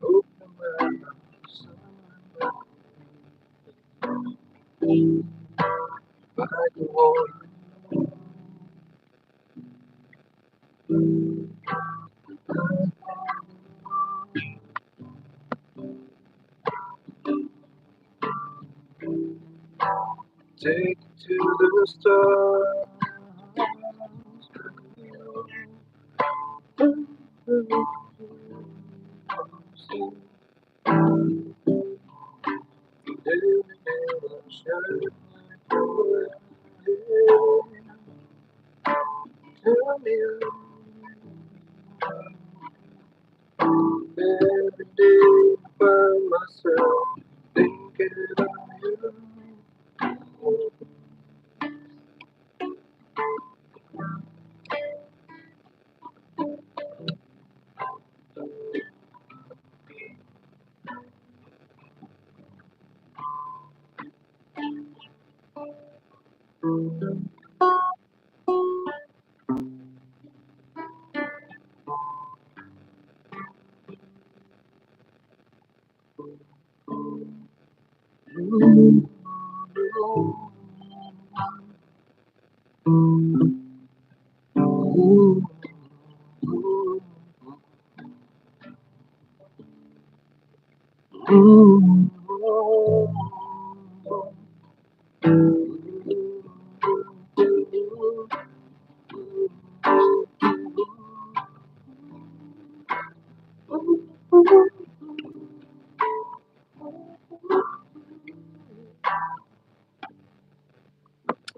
Open my eyes, but I go on. Take to the stars. Tell me every day by myself, thinking of you.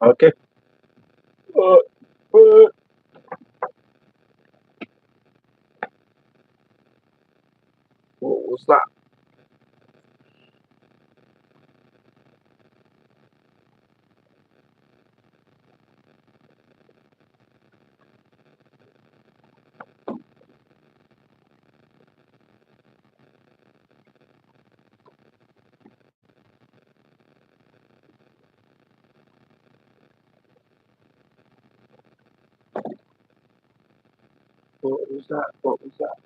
Okay. Uh, uh, what was that? What was that? What was that?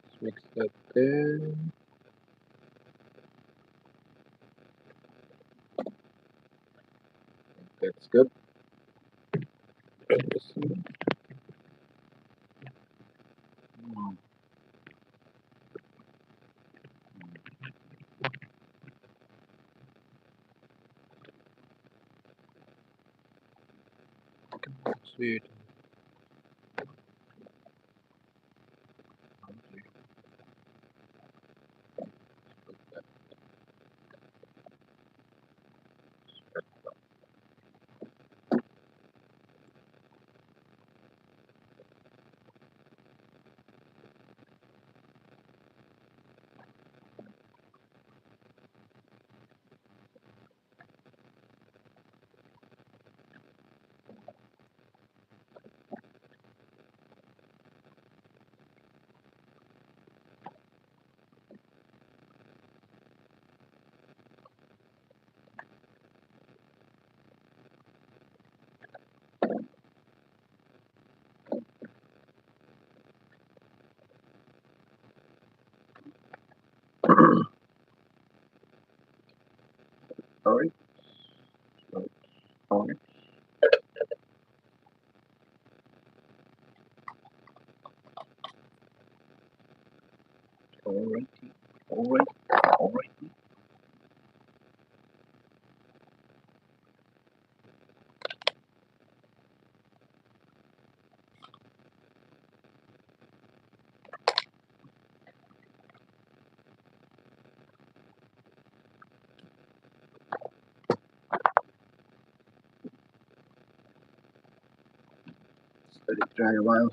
Let's mix that there. That's good. Sweet. Sorry. Sorry. Alright. Alright. Alright. Let it dry a while.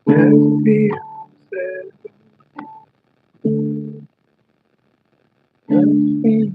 Just be just be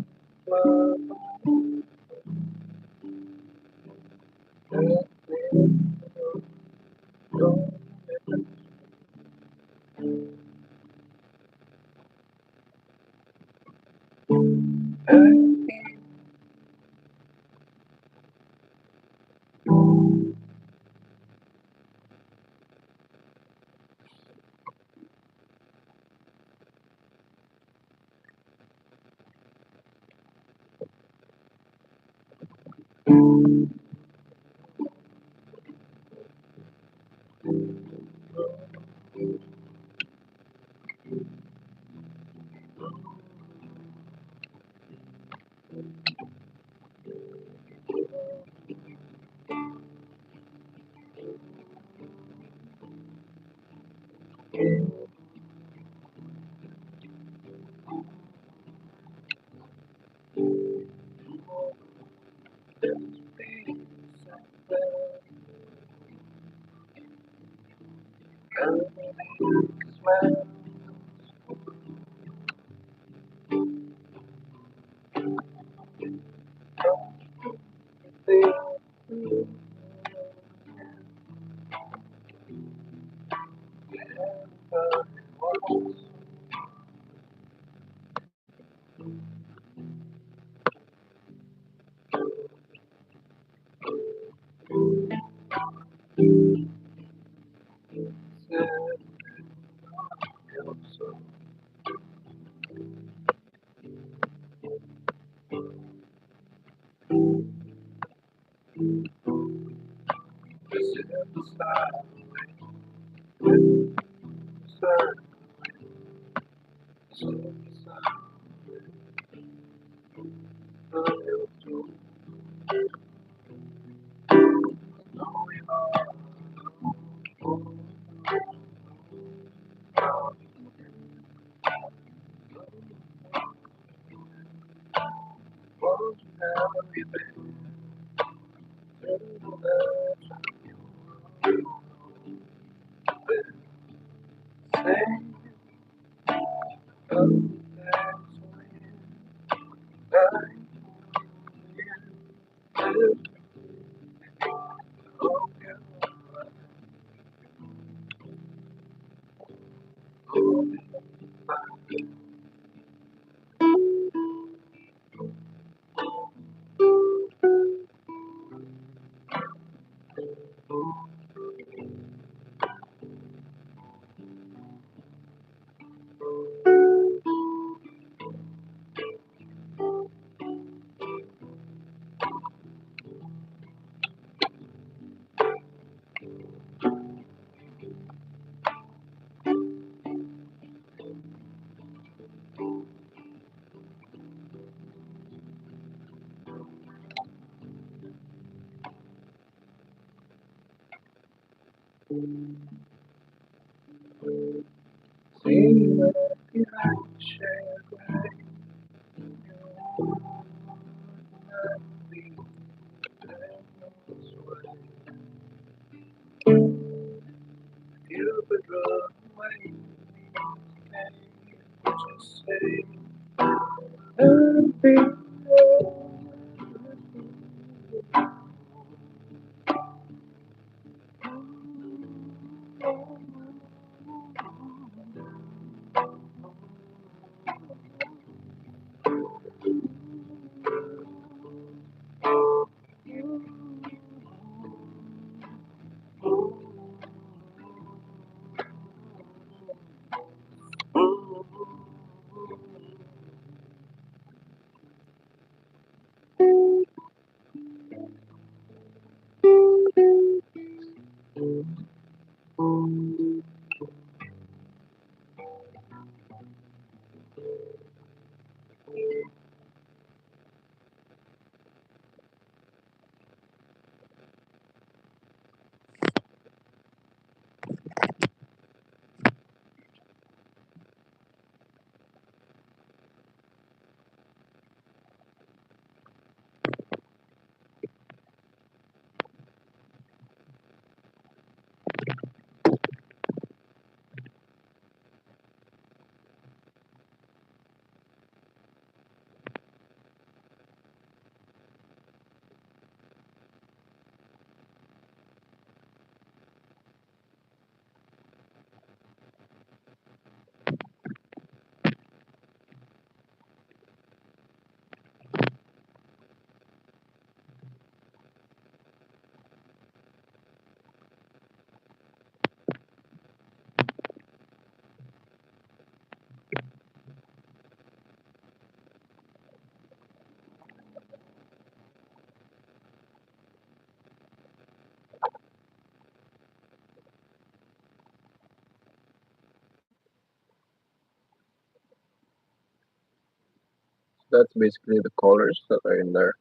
That's basically the colors that are in there.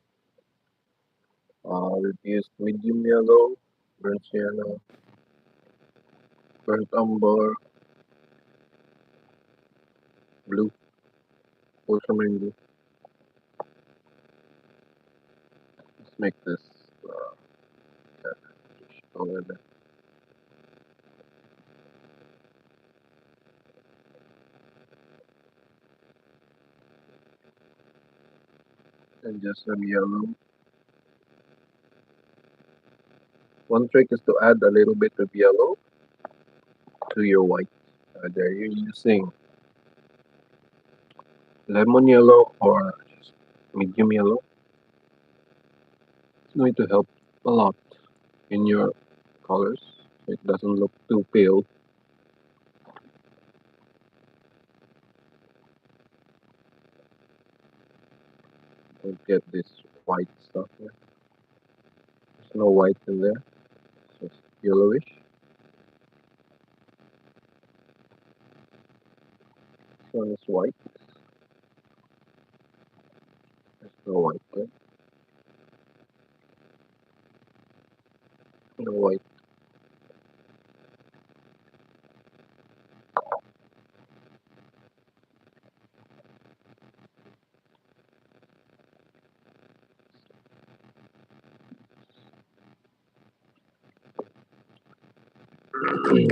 We've used medium yellow, burnt sienna, burnt umber, blue, ultramarine blue. Let's make this color there. And just some yellow. One trick is to add a little bit of yellow to your white. There you're using lemon yellow or just medium yellow. It's going to help a lot in your colors. So it doesn't look too pale. Don't get this white stuff here. There's no white in there. It's just yellowish. This one is white. There's no white there. No white. Okay.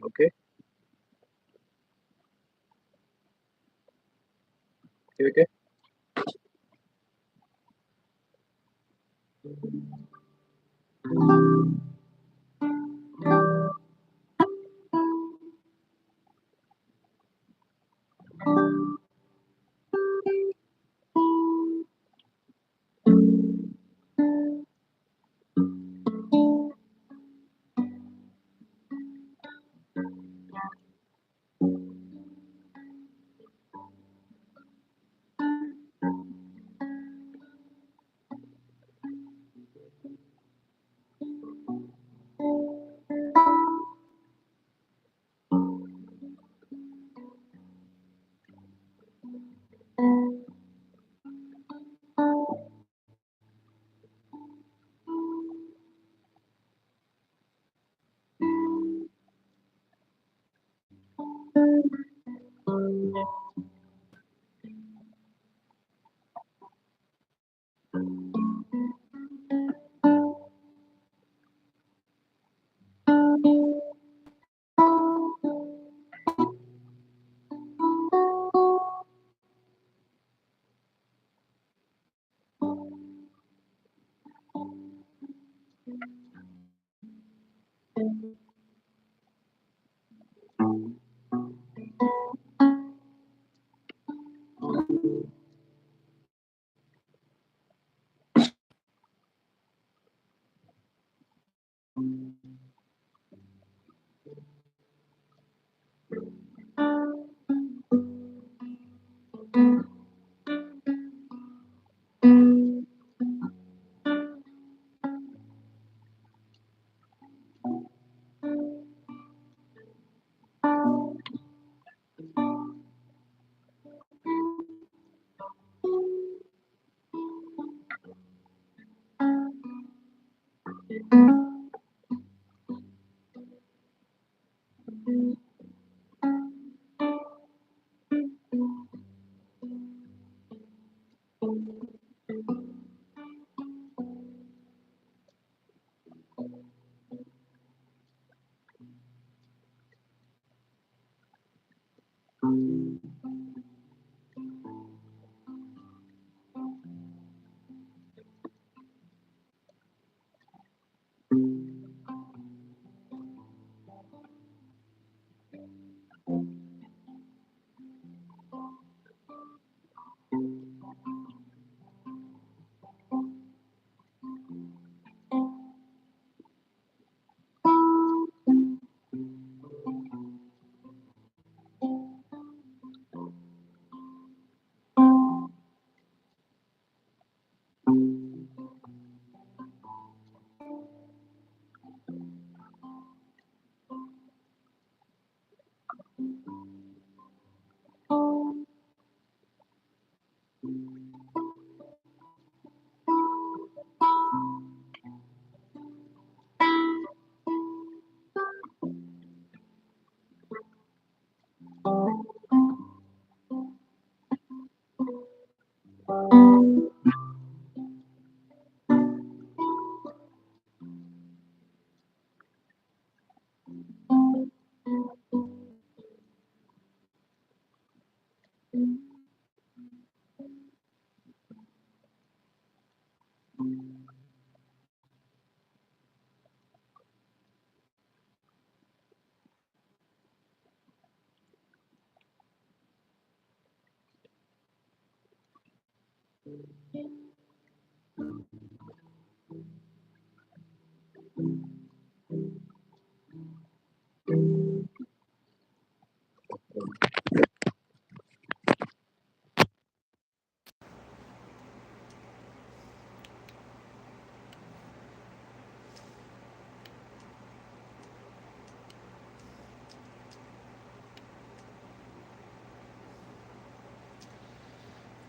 Okay. Okay.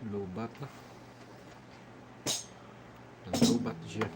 Lobat lah. Lobat je.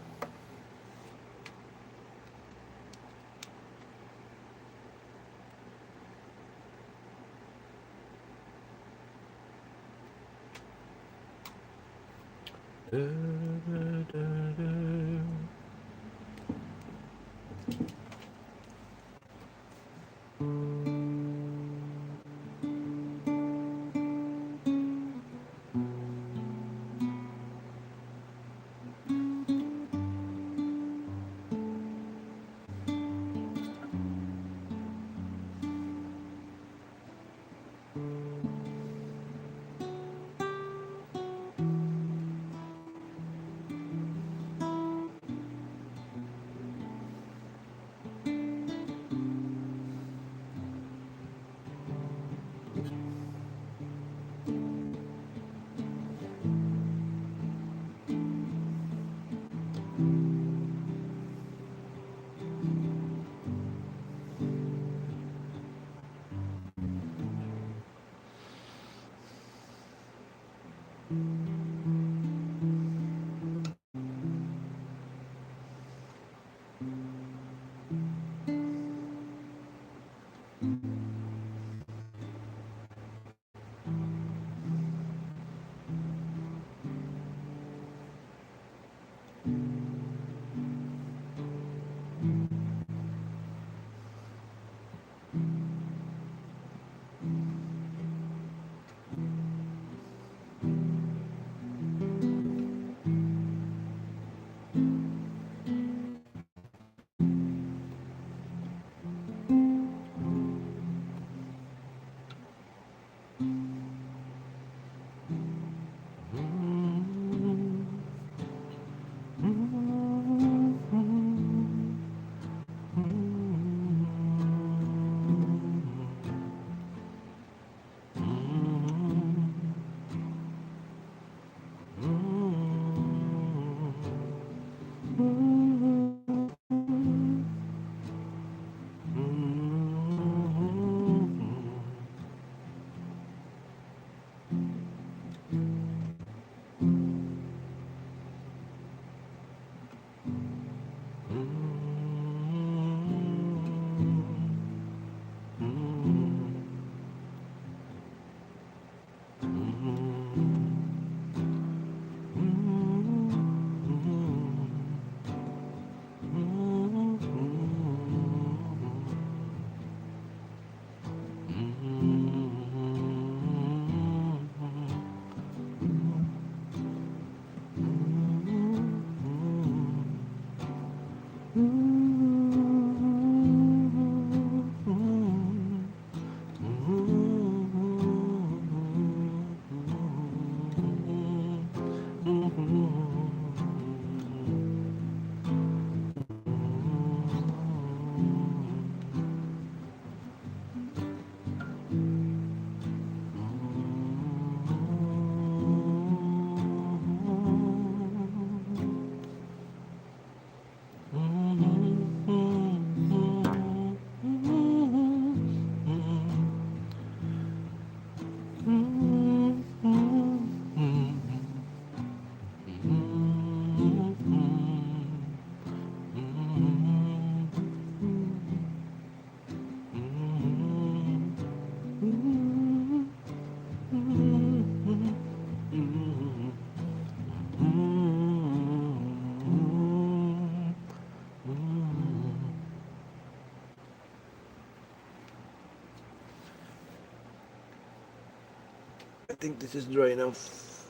I think this is dry enough.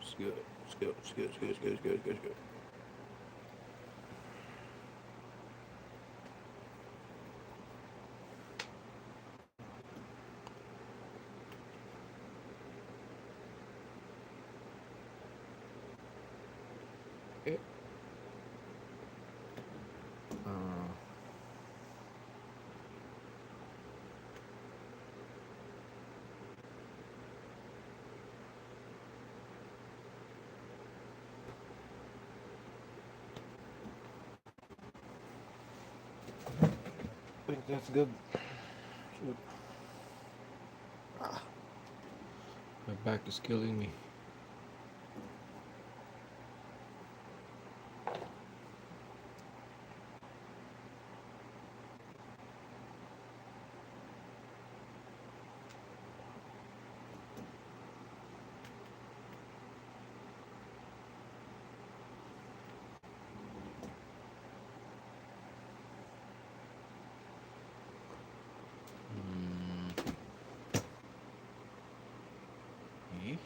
It's good. It's good. It's good. It's good. It's good. It's good. It's good. It's good. Eh. Uh, I think that's good. Shoot. Ah, my back is killing me. Mm. Eh?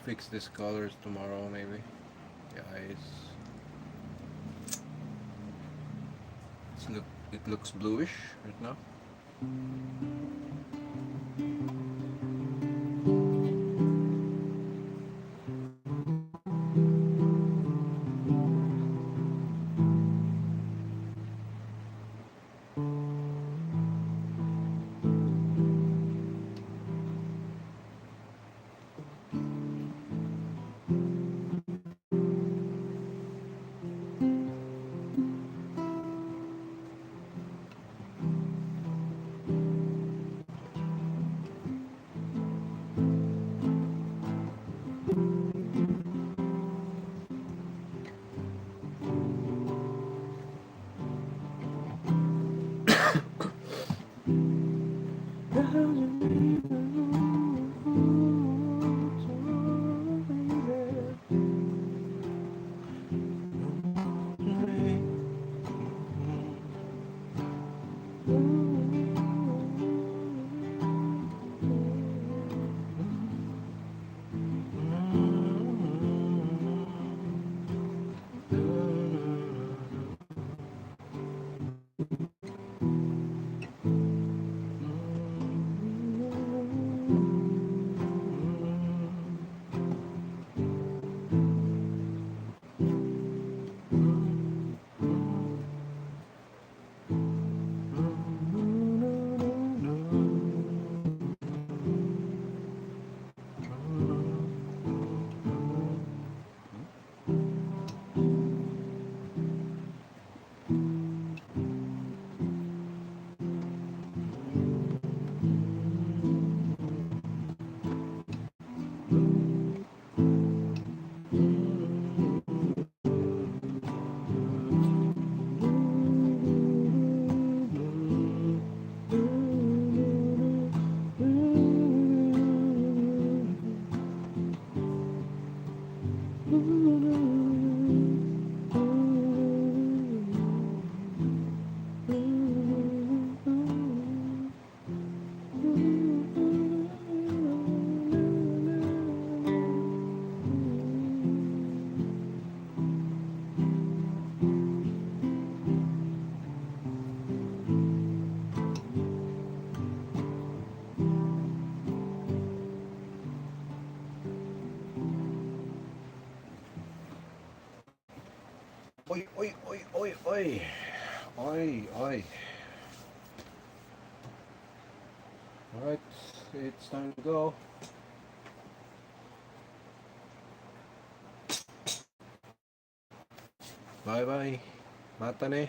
fix these colors tomorrow maybe. The eyes. It looks bluish right now. Oi, oi, oi, oi, oi. Oi, oi. Alright, it's time to go. Bye bye. Matane.